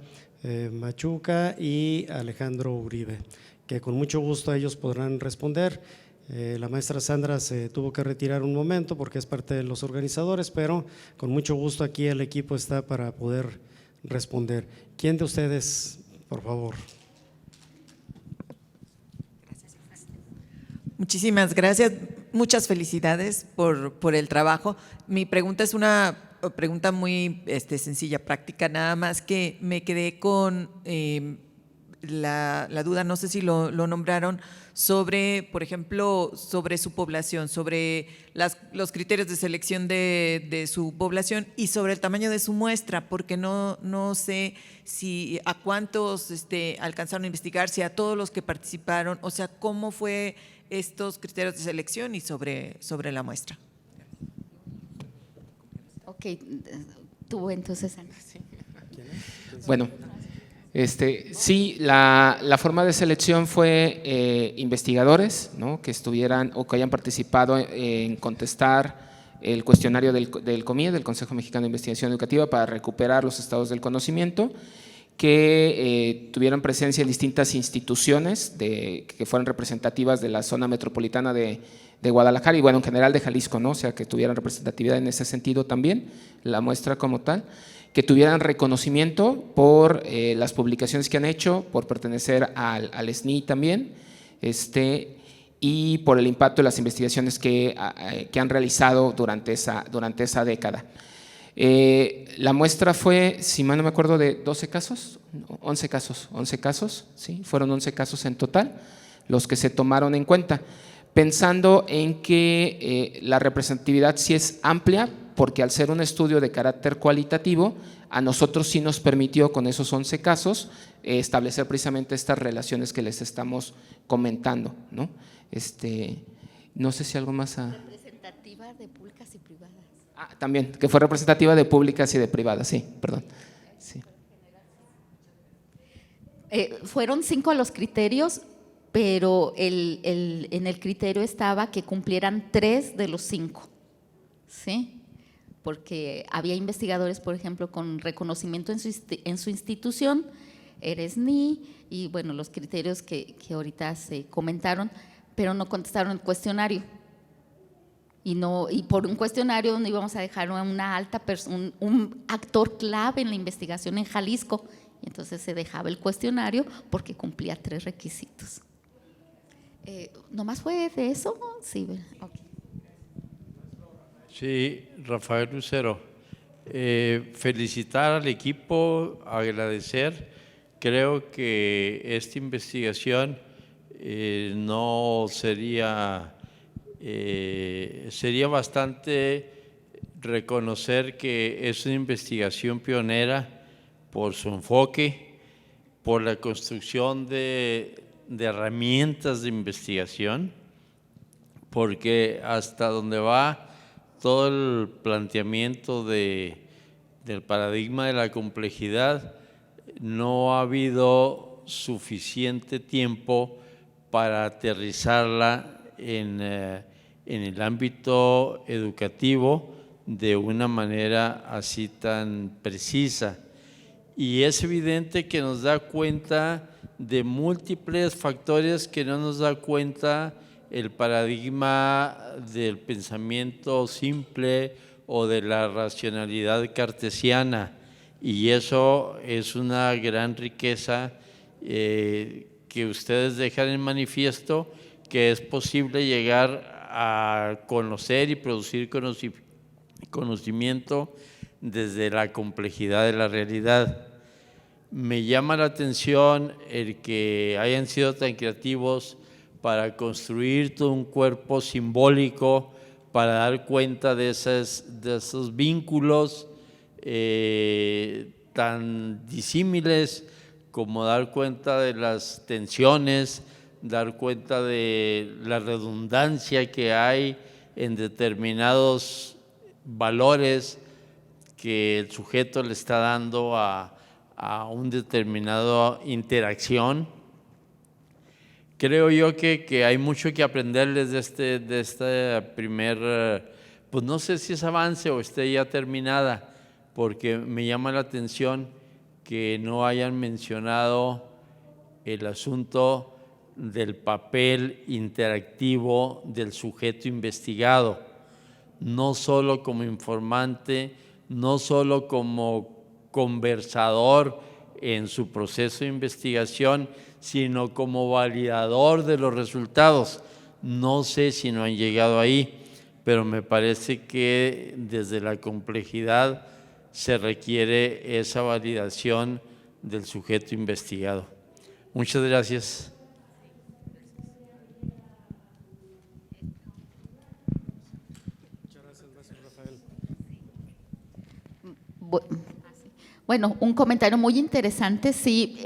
Machuca y Alejandro Uribe, que con mucho gusto ellos podrán responder. La maestra Sandra se tuvo que retirar un momento porque es parte de los organizadores, pero con mucho gusto aquí el equipo está para poder responder. ¿Quién de ustedes, por favor? Muchísimas gracias, muchas felicidades por el trabajo. Mi pregunta es una pregunta muy sencilla, práctica, nada más que me quedé con la duda, no sé si lo nombraron, sobre, por ejemplo, sobre su población, sobre los criterios de selección de su población y sobre el tamaño de su muestra, porque no sé si a cuántos alcanzaron a investigar, si a todos los que participaron, o sea, cómo fue estos criterios de selección y sobre la muestra. Ok, tú entonces, Ana. Bueno, sí, la forma de selección fue investigadores, ¿no?, que estuvieran o que hayan participado en contestar el cuestionario del COMIE, del Consejo Mexicano de Investigación Educativa, para recuperar los estados del conocimiento, que tuvieran presencia en distintas instituciones que fueran representativas de la zona metropolitana de Guadalajara y bueno, en general de Jalisco, ¿no? O sea, que tuvieran representatividad en ese sentido también, la muestra como tal, que tuvieran reconocimiento por las publicaciones que han hecho, por pertenecer al SNI también, y por el impacto de las investigaciones que han realizado durante esa década. La muestra fue, si mal no me acuerdo, de 12 casos, 11 casos, ¿sí? Fueron 11 casos en total los que se tomaron en cuenta, pensando en que la representatividad sí es amplia, porque al ser un estudio de carácter cualitativo, a nosotros sí nos permitió con esos 11 casos establecer precisamente estas relaciones que les estamos comentando, ¿no? No sé si algo más. Representativa de públicas y privadas. También, que fue representativa de públicas y de privadas, sí, perdón. Sí. Fueron 5 los criterios, pero en el criterio estaba que cumplieran 3 de los 5, ¿sí? Porque había investigadores, por ejemplo, con reconocimiento en su institución, eres NI, y bueno, los criterios que ahorita se comentaron, pero no contestaron el cuestionario. Y por un cuestionario no íbamos a dejar a una alta persona, un actor clave en la investigación en Jalisco. Entonces se dejaba el cuestionario porque cumplía 3 requisitos. ¿Nomás fue de eso? Sí, okay. Sí, Rafael Lucero. Felicitar al equipo, agradecer. Creo que esta investigación no sería bastante reconocer que es una investigación pionera por su enfoque, por la construcción de herramientas de investigación, porque hasta donde va todo el planteamiento del paradigma de la complejidad, no ha habido suficiente tiempo para aterrizarla en el ámbito educativo de una manera así tan precisa. Y es evidente que nos da cuenta de múltiples factores que no nos da cuenta el paradigma del pensamiento simple o de la racionalidad cartesiana, y eso es una gran riqueza que ustedes dejan en manifiesto, que es posible llegar a conocer y producir conocimiento desde la complejidad de la realidad. Me llama la atención el que hayan sido tan creativos para construir todo un cuerpo simbólico, para dar cuenta de esos vínculos tan disímiles como dar cuenta de las tensiones, dar cuenta de la redundancia que hay en determinados valores que el sujeto le está dando a una determinada interacción. Creo yo que hay mucho que aprenderles de este primer, pues no sé si es avance o esté ya terminada, porque me llama la atención que no hayan mencionado el asunto del papel interactivo del sujeto investigado, no solo como informante, no solo como conversador en su proceso de investigación, sino como validador de los resultados. No sé si no han llegado ahí, pero me parece que desde la complejidad se requiere esa validación del sujeto investigado. Muchas gracias. Bueno, un comentario muy interesante, sí.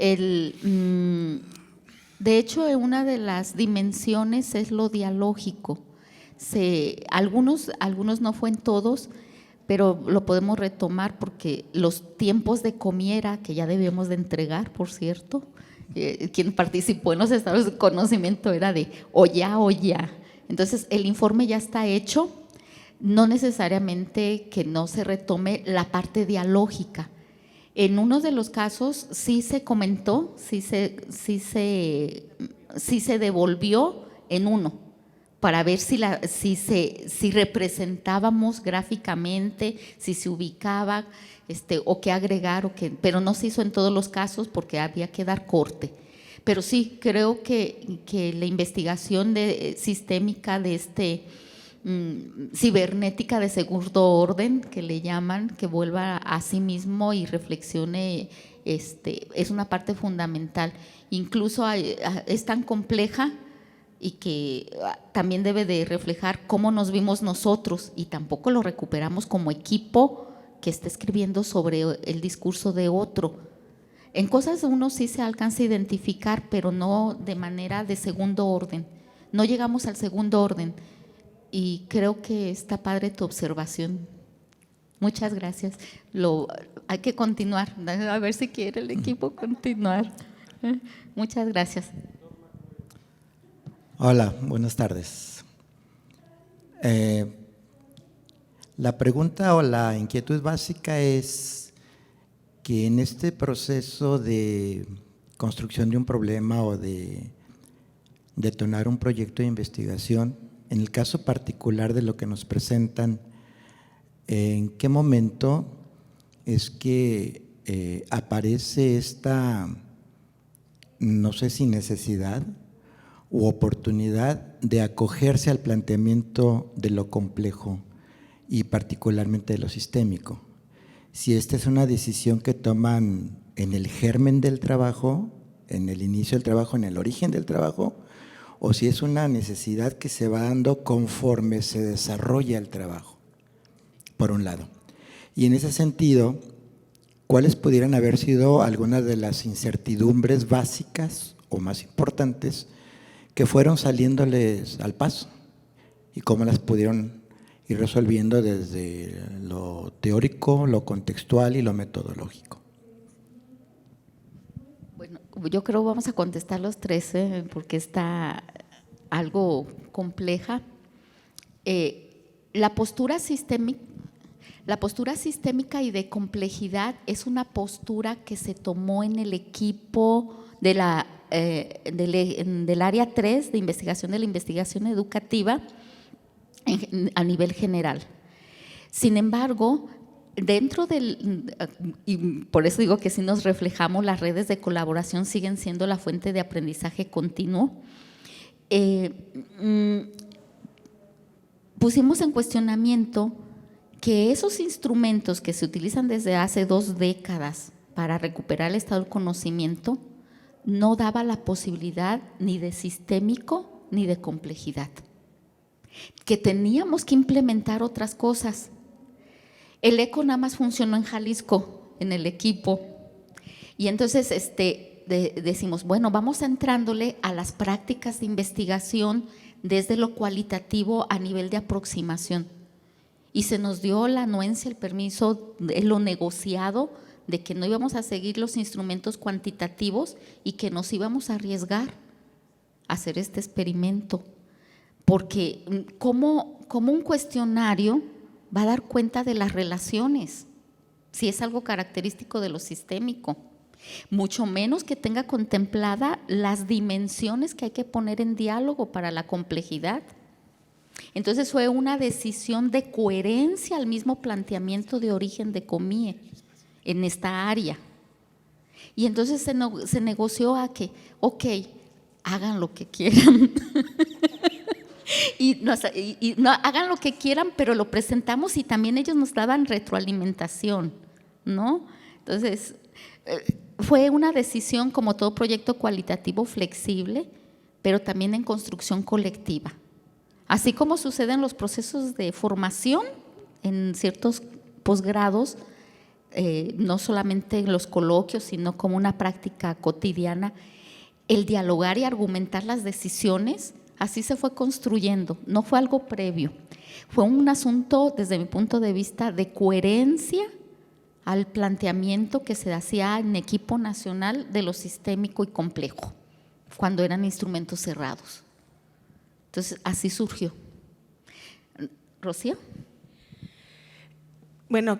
De hecho, una de las dimensiones es lo dialógico. Algunos no fue en todos, pero lo podemos retomar porque los tiempos de comiera, que ya debíamos de entregar, por cierto, quien participó en los estados de conocimiento era de o ya. Entonces, el informe ya está hecho, no necesariamente que no se retome la parte dialógica. En uno de los casos sí se comentó, sí se devolvió en uno para ver si representábamos gráficamente, si se ubicaba o qué agregar, pero no se hizo en todos los casos porque había que dar corte. Pero sí, creo que la investigación sistémica de cibernética de segundo orden, que le llaman, que vuelva a sí mismo y reflexione, es una parte fundamental. Incluso es tan compleja y que también debe de reflejar cómo nos vimos nosotros, y tampoco lo recuperamos como equipo que está escribiendo sobre el discurso de otro. En cosas uno sí se alcanza a identificar, pero no de manera de segundo orden. No llegamos al segundo orden. Y creo que está padre tu observación. Muchas gracias. Hay que continuar, a ver si quiere el equipo continuar. Muchas gracias. Hola, buenas tardes. La pregunta o la inquietud básica es que en este proceso de construcción de un problema o de detonar un proyecto de investigación, en el caso particular de lo que nos presentan, ¿en qué momento es que aparece esta, no sé si necesidad u oportunidad de acogerse al planteamiento de lo complejo y particularmente de lo sistémico? Si esta es una decisión que toman en el germen del trabajo, en el inicio del trabajo, en el origen del trabajo, o si es una necesidad que se va dando conforme se desarrolla el trabajo, por un lado. Y en ese sentido, ¿cuáles pudieran haber sido algunas de las incertidumbres básicas o más importantes que fueron saliéndoles al paso? ¿Y cómo las pudieron ir resolviendo desde lo teórico, lo contextual y lo metodológico? Bueno, yo creo que vamos a contestar los tres, porque está algo compleja. La postura sistémica y de complejidad es una postura que se tomó en el equipo del área 3 de investigación de la investigación educativa a nivel general. Sin embargo, dentro y por eso digo que si nos reflejamos, las redes de colaboración siguen siendo la fuente de aprendizaje continuo. Pusimos en cuestionamiento que esos instrumentos que se utilizan desde hace 2 décadas para recuperar el estado del conocimiento no daba la posibilidad ni de sistémico ni de complejidad, que teníamos que implementar otras cosas. El ECO nada más funcionó en Jalisco, en el equipo, y entonces decimos, bueno, vamos entrándole a las prácticas de investigación desde lo cualitativo a nivel de aproximación. Y se nos dio la anuencia, el permiso, lo negociado de que no íbamos a seguir los instrumentos cuantitativos y que nos íbamos a arriesgar a hacer este experimento. Porque ¿cómo un cuestionario va a dar cuenta de las relaciones si es algo característico de lo sistémico? Mucho menos que tenga contemplada las dimensiones que hay que poner en diálogo para la complejidad. Entonces fue una decisión de coherencia al mismo planteamiento de origen de Comie en esta área. Y entonces se negoció a que, ok, hagan lo que quieran. Y no, hagan lo que quieran, pero lo presentamos y también ellos nos daban retroalimentación, ¿no? Entonces, fue una decisión, como todo proyecto cualitativo, flexible, pero también en construcción colectiva. Así como sucede en los procesos de formación, en ciertos posgrados, no solamente en los coloquios, sino como una práctica cotidiana, el dialogar y argumentar las decisiones, así se fue construyendo, no fue algo previo. Fue un asunto, desde mi punto de vista, de coherencia al planteamiento que se hacía en equipo nacional de lo sistémico y complejo, cuando eran instrumentos cerrados. Entonces, así surgió. ¿Rocío? Bueno,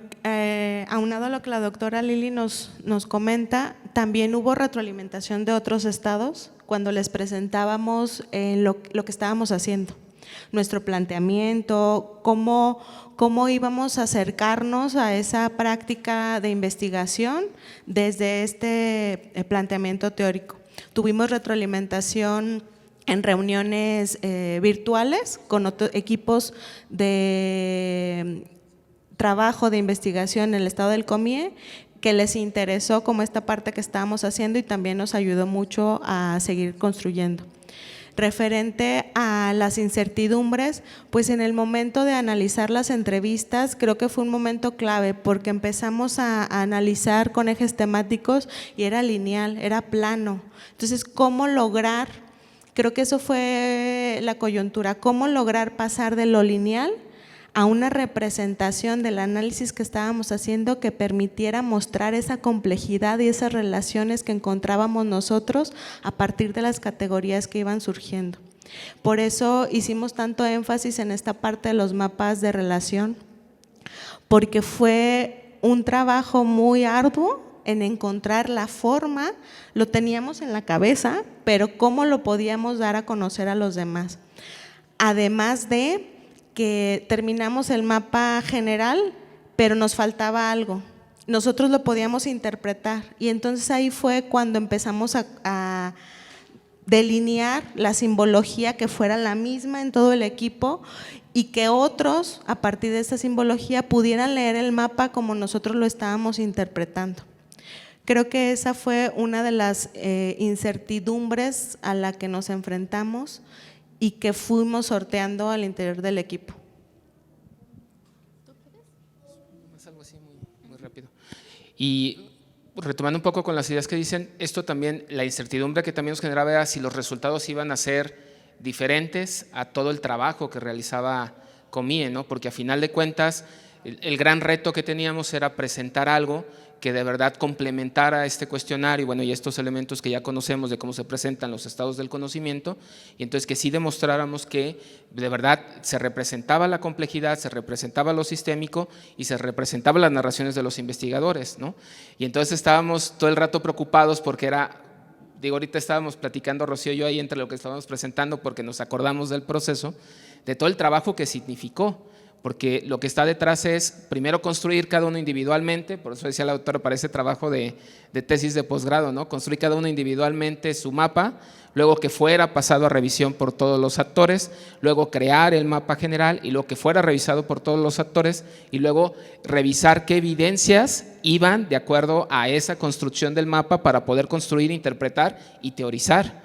aunado a lo que la doctora Lili nos comenta, también hubo retroalimentación de otros estados cuando les presentábamos lo que estábamos haciendo, nuestro planteamiento, cómo íbamos a acercarnos a esa práctica de investigación desde este planteamiento teórico. Tuvimos retroalimentación en reuniones virtuales con otros equipos de trabajo de investigación en el estado del Comie, que les interesó como esta parte que estábamos haciendo y también nos ayudó mucho a seguir construyendo. Referente a las incertidumbres, pues en el momento de analizar las entrevistas creo que fue un momento clave porque empezamos a analizar con ejes temáticos y era lineal, era plano. Entonces, ¿cómo lograr? Creo que eso fue la coyuntura, ¿cómo lograr pasar de lo lineal a una representación del análisis que estábamos haciendo que permitiera mostrar esa complejidad y esas relaciones que encontrábamos nosotros a partir de las categorías que iban surgiendo? Por eso hicimos tanto énfasis en esta parte de los mapas de relación, porque fue un trabajo muy arduo en encontrar la forma, lo teníamos en la cabeza, pero cómo lo podíamos dar a conocer a los demás. Además de que terminamos el mapa general, pero nos faltaba algo. Nosotros lo podíamos interpretar y entonces ahí fue cuando empezamos a delinear la simbología que fuera la misma en todo el equipo y que otros, a partir de esa simbología, pudieran leer el mapa como nosotros lo estábamos interpretando. Creo que esa fue una de las incertidumbres a la que nos enfrentamos y que fuimos sorteando al interior del equipo. Es algo así muy rápido. Y retomando un poco con las ideas que dicen, esto también, la incertidumbre que también nos generaba era si los resultados iban a ser diferentes a todo el trabajo que realizaba Comie, ¿no? Porque a final de cuentas el gran reto que teníamos era presentar algo que de verdad complementara este cuestionario, bueno, y estos elementos que ya conocemos de cómo se presentan los estados del conocimiento, y entonces que sí demostráramos que de verdad se representaba la complejidad, se representaba lo sistémico y se representaba las narraciones de los investigadores, ¿no? Y entonces estábamos todo el rato preocupados porque ahorita estábamos platicando Rocío y yo ahí entre lo que estábamos presentando porque nos acordamos del proceso, de todo el trabajo que significó, porque lo que está detrás es primero construir cada uno individualmente, por eso decía la doctora para ese trabajo de tesis de posgrado, ¿no? Construir cada uno individualmente su mapa, luego que fuera pasado a revisión por todos los actores, luego crear el mapa general y luego que fuera revisado por todos los actores y luego revisar qué evidencias iban de acuerdo a esa construcción del mapa para poder construir, interpretar y teorizar.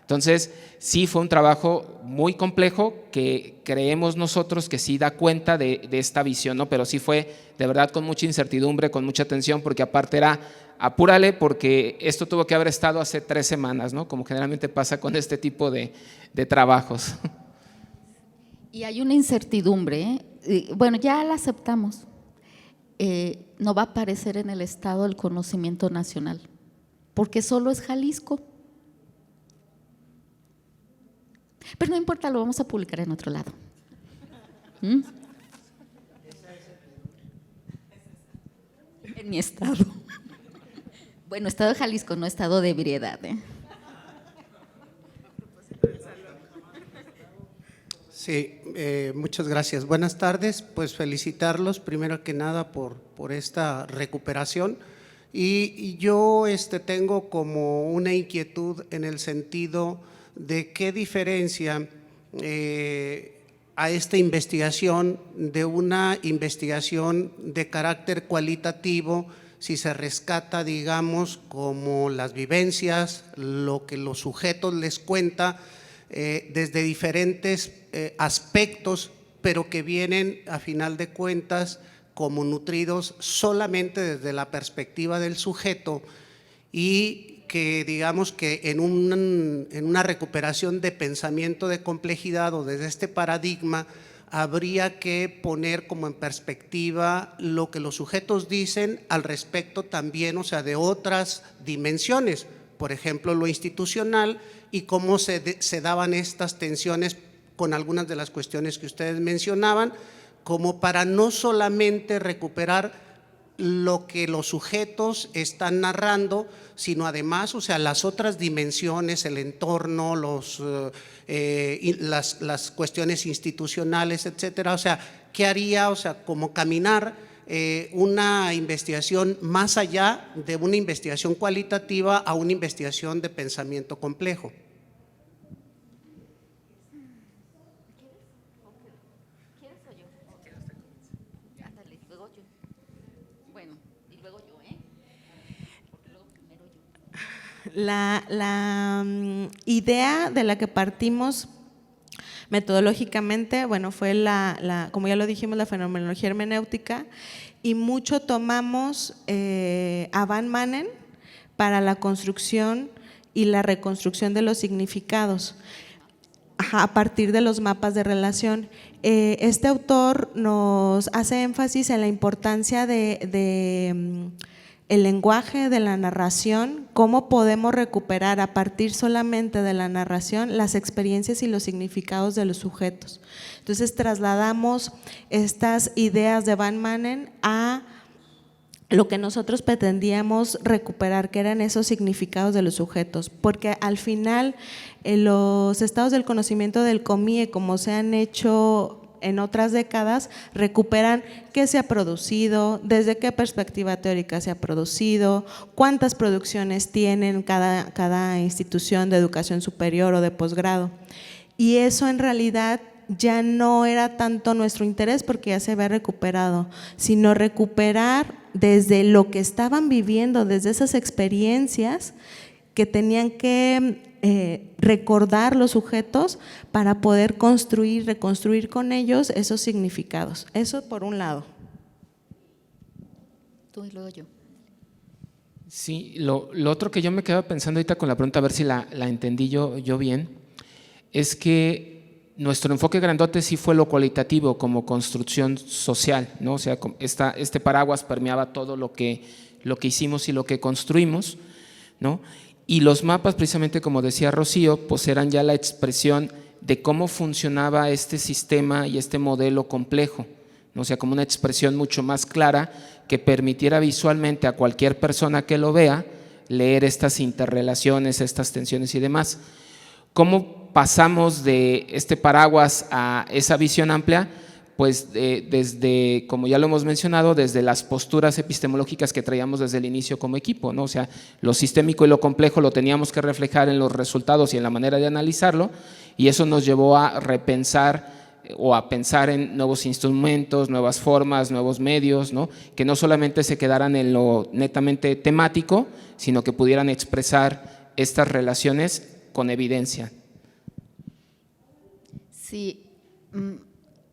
Entonces, sí fue un trabajo muy complejo que creemos nosotros que sí da cuenta de esta visión, ¿no? Pero sí fue de verdad con mucha incertidumbre, con mucha tensión, porque aparte era apúrale porque esto tuvo que haber estado hace 3 semanas, ¿no? Como generalmente pasa con este tipo de trabajos. Y hay una incertidumbre, ¿eh? Bueno, ya la aceptamos. No va a aparecer en el estado del conocimiento nacional, porque solo es Jalisco. Pero no importa, lo vamos a publicar en otro lado. ¿Mm? En mi estado. Bueno, estado de Jalisco, no estado de ebriedad, ¿eh? Sí, muchas gracias. Buenas tardes, pues felicitarlos primero que nada por esta recuperación y yo tengo como una inquietud en el sentido de qué diferencia a esta investigación de una investigación de carácter cualitativo si se rescata, digamos, como las vivencias, lo que los sujetos les cuenta desde diferentes aspectos, pero que vienen a final de cuentas como nutridos solamente desde la perspectiva del sujeto y que digamos que en una recuperación de pensamiento de complejidad o desde este paradigma habría que poner como en perspectiva lo que los sujetos dicen al respecto también, o sea, de otras dimensiones, por ejemplo, lo institucional y cómo se daban estas tensiones con algunas de las cuestiones que ustedes mencionaban, como para no solamente recuperar lo que los sujetos están narrando, sino además, o sea, las otras dimensiones, el entorno, las cuestiones institucionales, etcétera. O sea, ¿qué haría? O sea, como caminar una investigación más allá de una investigación cualitativa a una investigación de pensamiento complejo. La idea de la que partimos metodológicamente, bueno, fue como ya lo dijimos, la fenomenología hermenéutica, y mucho tomamos a Van Manen para la construcción y la reconstrucción de los significados a partir de los mapas de relación. Este autor nos hace énfasis en la importancia de el lenguaje, de la narración, cómo podemos recuperar a partir solamente de la narración las experiencias y los significados de los sujetos. Entonces trasladamos estas ideas de Van Manen a lo que nosotros pretendíamos recuperar, que eran esos significados de los sujetos, porque al final los estados del conocimiento del COMIE, como se han hecho en otras décadas, recuperan qué se ha producido, desde qué perspectiva teórica se ha producido, cuántas producciones tienen cada institución de educación superior o de posgrado. Y eso en realidad ya no era tanto nuestro interés porque ya se había recuperado, sino recuperar desde lo que estaban viviendo, desde esas experiencias que tenían que recordar los sujetos para poder construir, reconstruir con ellos esos significados. Eso por un lado. Tú y luego yo. Sí, lo otro que yo me quedaba pensando ahorita con la pregunta, a ver si la entendí yo bien, es que nuestro enfoque grandote sí fue lo cualitativo como construcción social, ¿no? O sea, este paraguas permeaba todo lo que hicimos y lo que construimos, ¿no? Y los mapas, precisamente como decía Rocío, pues eran ya la expresión de cómo funcionaba este sistema y este modelo complejo, ¿no? O sea, como una expresión mucho más clara que permitiera visualmente a cualquier persona que lo vea leer estas interrelaciones, estas tensiones y demás. ¿Cómo pasamos de este paraguas a esa visión amplia? Pues desde, como ya lo hemos mencionado, desde las posturas epistemológicas que traíamos desde el inicio como equipo, ¿no? O sea, lo sistémico y lo complejo lo teníamos que reflejar en los resultados y en la manera de analizarlo, y eso nos llevó a repensar o a pensar en nuevos instrumentos, nuevas formas, nuevos medios, ¿no? Que no solamente se quedaran en lo netamente temático, sino que pudieran expresar estas relaciones con evidencia. Sí.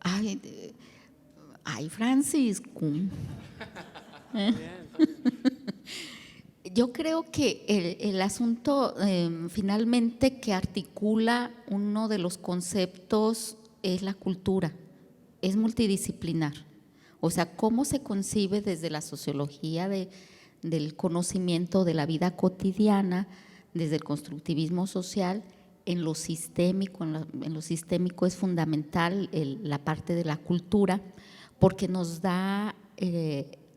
Ay, Francisco. Yo creo que el asunto finalmente que articula uno de los conceptos es la cultura, es multidisciplinar. O sea, cómo se concibe desde la sociología del conocimiento de la vida cotidiana, desde el constructivismo social, en lo sistémico. En lo sistémico es fundamental la parte de la cultura, porque nos da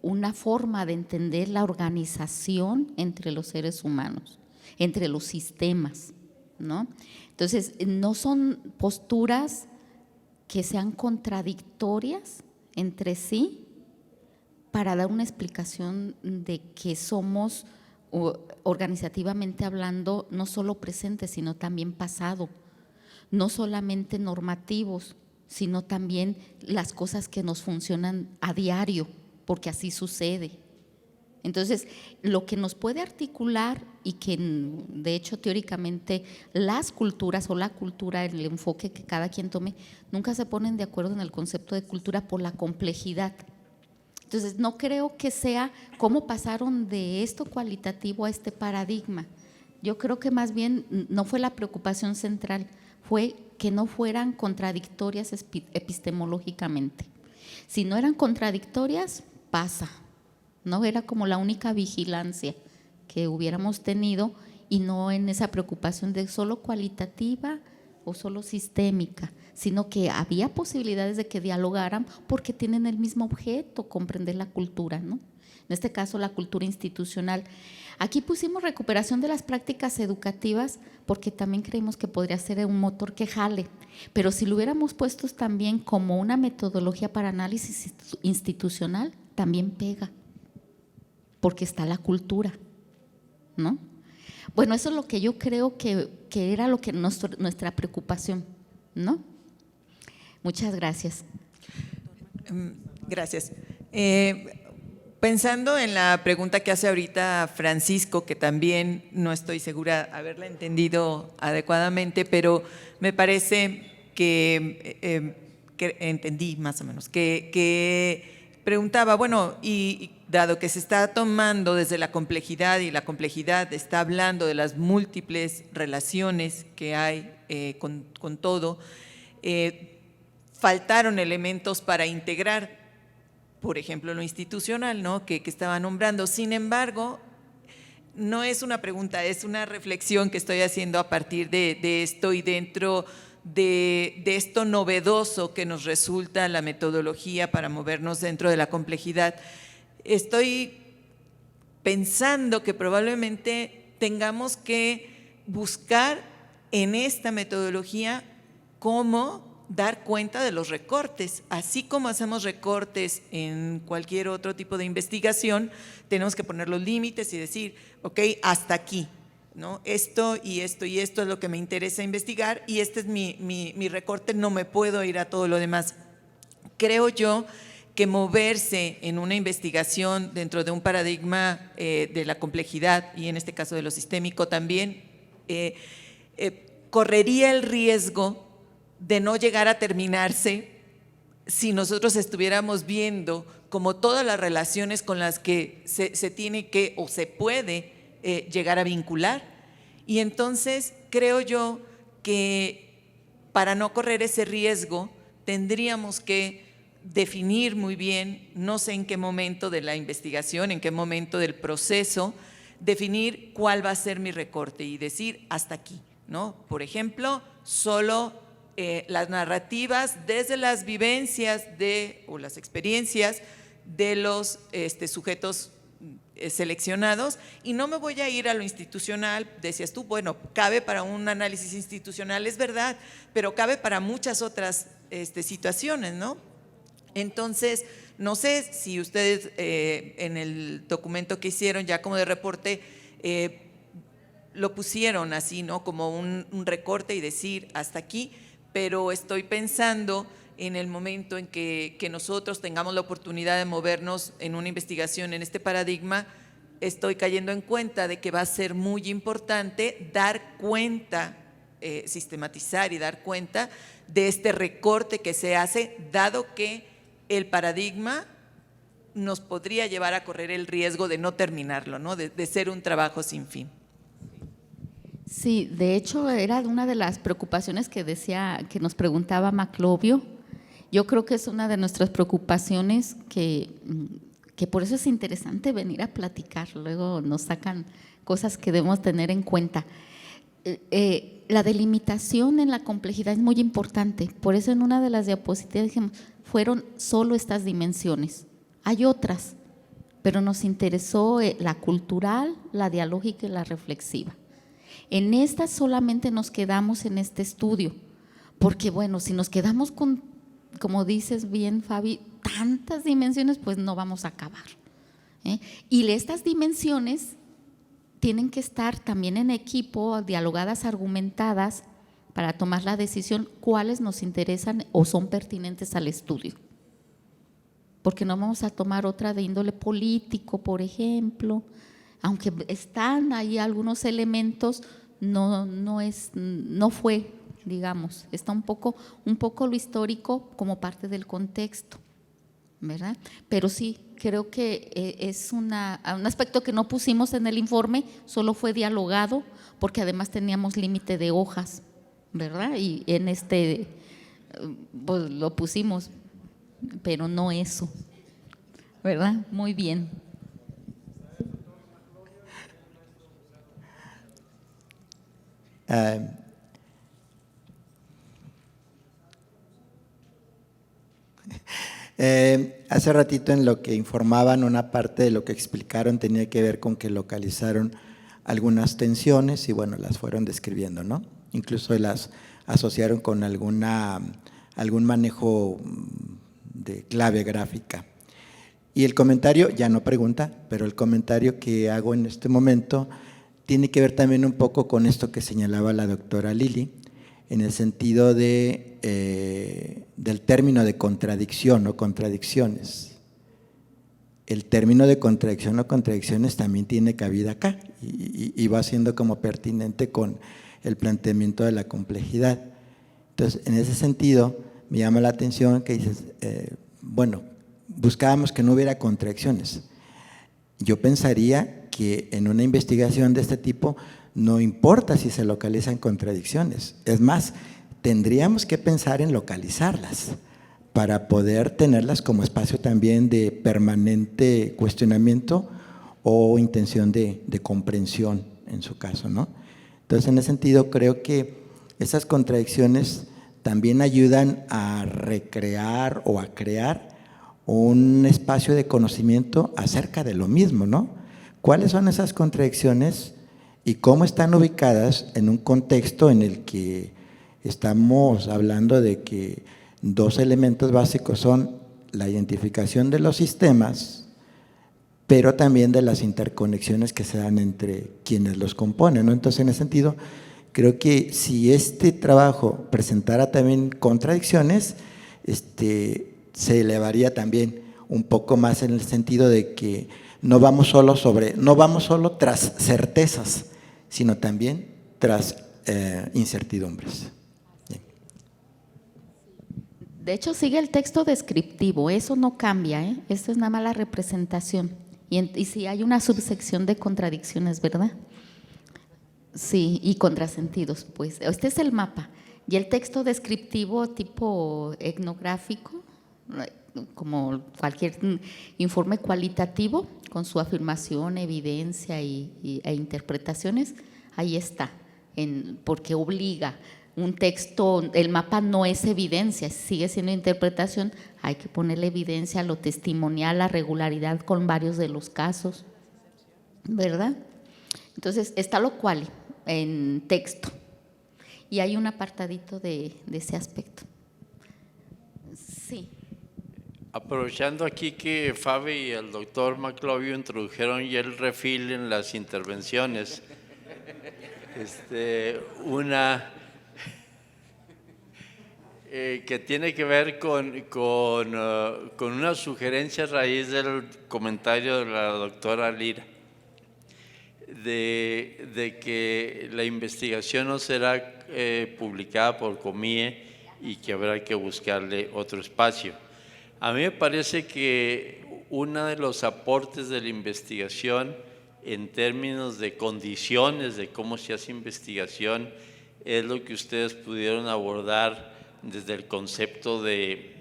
una forma de entender la organización entre los seres humanos, entre los sistemas, ¿no? Entonces, no son posturas que sean contradictorias entre sí para dar una explicación de que somos, organizativamente hablando, no solo presente, sino también pasado, no solamente normativos, sino también las cosas que nos funcionan a diario, porque así sucede. Entonces, lo que nos puede articular y que de hecho teóricamente las culturas o la cultura, el enfoque que cada quien tome, nunca se ponen de acuerdo en el concepto de cultura por la complejidad. Entonces, no creo que sea cómo pasaron de esto cualitativo a este paradigma. Yo creo que más bien no fue la preocupación central, fue que no fueran contradictorias epistemológicamente. Si no eran contradictorias, pasa, ¿no? Era como la única vigilancia que hubiéramos tenido y no en esa preocupación de solo cualitativa o solo sistémica, sino que había posibilidades de que dialogaran porque tienen el mismo objeto, comprender la cultura, ¿no? En este caso, la cultura institucional. Aquí pusimos recuperación de las prácticas educativas porque también creímos que podría ser un motor que jale, pero si lo hubiéramos puesto también como una metodología para análisis institucional, también pega, porque está la cultura, ¿no? Bueno, eso es lo que yo creo que era lo que nuestra preocupación, ¿no? Muchas gracias. Gracias. Pensando en la pregunta que hace ahorita Francisco, que también no estoy segura haberla entendido adecuadamente, pero me parece que entendí más o menos, que preguntaba, bueno, y dado que se está tomando desde la complejidad y la complejidad está hablando de las múltiples relaciones que hay con todo, faltaron elementos para integrar, por ejemplo, lo institucional, ¿no? que estaba nombrando. Sin embargo, no es una pregunta, es una reflexión que estoy haciendo a partir de esto y dentro de esto novedoso que nos resulta la metodología para movernos dentro de la complejidad. Estoy pensando que probablemente tengamos que buscar en esta metodología cómo dar cuenta de los recortes. Así como hacemos recortes en cualquier otro tipo de investigación, tenemos que poner los límites y decir, ok, hasta aquí, ¿no? Esto y esto y esto es lo que me interesa investigar y este es mi recorte, no me puedo ir a todo lo demás. Creo yo que moverse en una investigación dentro de un paradigma de la complejidad y en este caso de lo sistémico también, correría el riesgo de no llegar a terminarse si nosotros estuviéramos viendo como todas las relaciones con las que se tiene que o se puede llegar a vincular. Y entonces creo yo que para no correr ese riesgo tendríamos que definir muy bien, no sé en qué momento de la investigación, en qué momento del proceso, definir cuál va a ser mi recorte y decir hasta aquí, ¿no? Por ejemplo, solo las narrativas desde las vivencias o las experiencias de los sujetos seleccionados y no me voy a ir a lo institucional. Decías tú, bueno, cabe para un análisis institucional, es verdad, pero cabe para muchas otras situaciones, ¿no? Entonces, no sé si ustedes en el documento que hicieron ya como de reporte lo pusieron así, ¿no? Como un recorte y decir hasta aquí, pero estoy pensando en el momento en que nosotros tengamos la oportunidad de movernos en una investigación en este paradigma, estoy cayendo en cuenta de que va a ser muy importante dar cuenta, sistematizar y dar cuenta de este recorte que se hace, dado que el paradigma nos podría llevar a correr el riesgo de no terminarlo, ¿no? De ser un trabajo sin fin. Sí, de hecho era una de las preocupaciones que decía, que nos preguntaba Maclovio. Yo creo que es una de nuestras preocupaciones que por eso es interesante venir a platicar, luego nos sacan cosas que debemos tener en cuenta. La delimitación en la complejidad es muy importante, por eso en una de las diapositivas dijimos, fueron solo estas dimensiones, hay otras, pero nos interesó la cultural, la dialógica y la reflexiva. En estas solamente nos quedamos en este estudio, porque bueno, si nos quedamos con, como dices bien Fabi, tantas dimensiones, pues no vamos a acabar. Y estas dimensiones tienen que estar también en equipo, dialogadas, argumentadas, para tomar la decisión cuáles nos interesan o son pertinentes al estudio. Porque no vamos a tomar otra de índole político, por ejemplo, aunque están ahí algunos elementos, no fue, digamos, está un poco lo histórico como parte del contexto, ¿verdad? Pero sí, creo que es un aspecto que no pusimos en el informe, solo fue dialogado, porque además teníamos límite de hojas, ¿verdad? Y en pues lo pusimos, pero no eso, ¿verdad? Muy bien. Hace ratito en lo que informaban, una parte de lo que explicaron tenía que ver con que localizaron algunas tensiones y bueno, las fueron describiendo, ¿no? Incluso las asociaron con algún manejo de clave gráfica. Y el comentario, ya no pregunta, pero el comentario que hago en este momento tiene que ver también un poco con esto que señalaba la doctora Lili, en el sentido del término de contradicción o contradicciones. El término de contradicción o contradicciones también tiene cabida acá y va siendo como pertinente con el planteamiento de la complejidad. Entonces, en ese sentido, me llama la atención que dices, bueno, buscábamos que no hubiera contradicciones. Yo pensaría que en una investigación de este tipo no importa si se localizan contradicciones. Es más, tendríamos que pensar en localizarlas para poder tenerlas como espacio también de permanente cuestionamiento o intención de comprensión en su caso, ¿no? Entonces, en ese sentido, creo que esas contradicciones también ayudan a recrear o a crear un espacio de conocimiento acerca de lo mismo, ¿no? ¿Cuáles son esas contradicciones y cómo están ubicadas en un contexto en el que estamos hablando de que dos elementos básicos son la identificación de los sistemas, pero también de las interconexiones que se dan entre quienes los componen, ¿no? Entonces, en ese sentido, creo que si este trabajo presentara también contradicciones, se elevaría también un poco más en el sentido de que no vamos solo tras certezas, sino también tras incertidumbres. Bien. De hecho, sigue el texto descriptivo, eso no cambia, esto es nada más la representación. Y sí, hay una subsección de contradicciones, ¿verdad? Sí, y contrasentidos, pues. Este es el mapa. Y el texto descriptivo tipo etnográfico, como cualquier informe cualitativo, con su afirmación, evidencia e interpretaciones, ahí está, porque obliga. Un texto, el mapa no es evidencia, sigue siendo interpretación, hay que ponerle evidencia a lo testimonial, la regularidad con varios de los casos, ¿verdad? Entonces, está lo cual en texto y hay un apartadito de ese aspecto. Sí. Aprovechando aquí que Fabi y el doctor Maclovio introdujeron ya el refil en las intervenciones, una que tiene que ver con una sugerencia a raíz del comentario de la doctora Lira. de que la investigación no será publicada por Comie y que habrá que buscarle otro espacio. A mí me parece que uno de los aportes de la investigación en términos de condiciones de cómo se hace investigación es lo que ustedes pudieron abordar desde el concepto de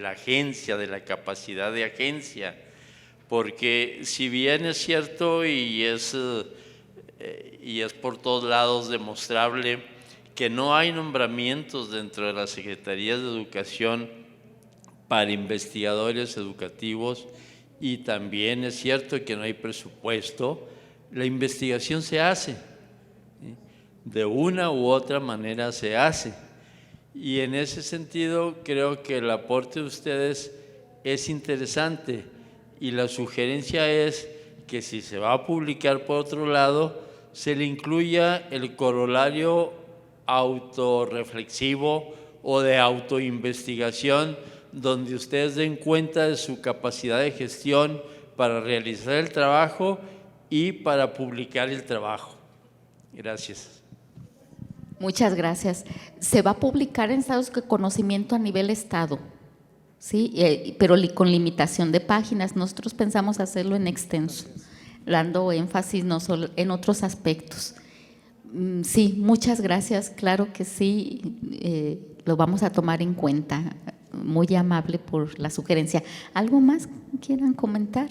la agencia, de la capacidad de agencia, porque si bien es cierto y es por todos lados demostrable que no hay nombramientos dentro de las secretarías de educación para investigadores educativos, y también es cierto que no hay presupuesto, la investigación se hace, ¿sí? De una u otra manera se hace. Y en ese sentido creo que el aporte de ustedes es interesante y la sugerencia es que si se va a publicar por otro lado, se le incluya el corolario autorreflexivo o de autoinvestigación, donde ustedes den cuenta de su capacidad de gestión para realizar el trabajo y para publicar el trabajo. Gracias. Muchas gracias. Se va a publicar en estados de conocimiento a nivel estado, ¿sí? Pero con limitación de páginas. Nosotros pensamos hacerlo en extenso, dando énfasis no solo en otros aspectos. Sí, muchas gracias. Claro que sí, lo vamos a tomar en cuenta. Muy amable por la sugerencia. ¿Algo más quieran comentar?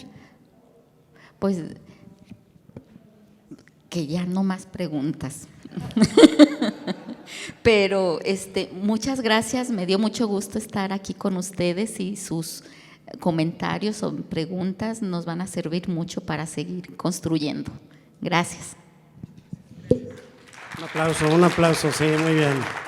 Pues que ya no más preguntas. Pero muchas gracias, me dio mucho gusto estar aquí con ustedes y sus comentarios o preguntas nos van a servir mucho para seguir construyendo. Gracias. Un aplauso, sí, muy bien.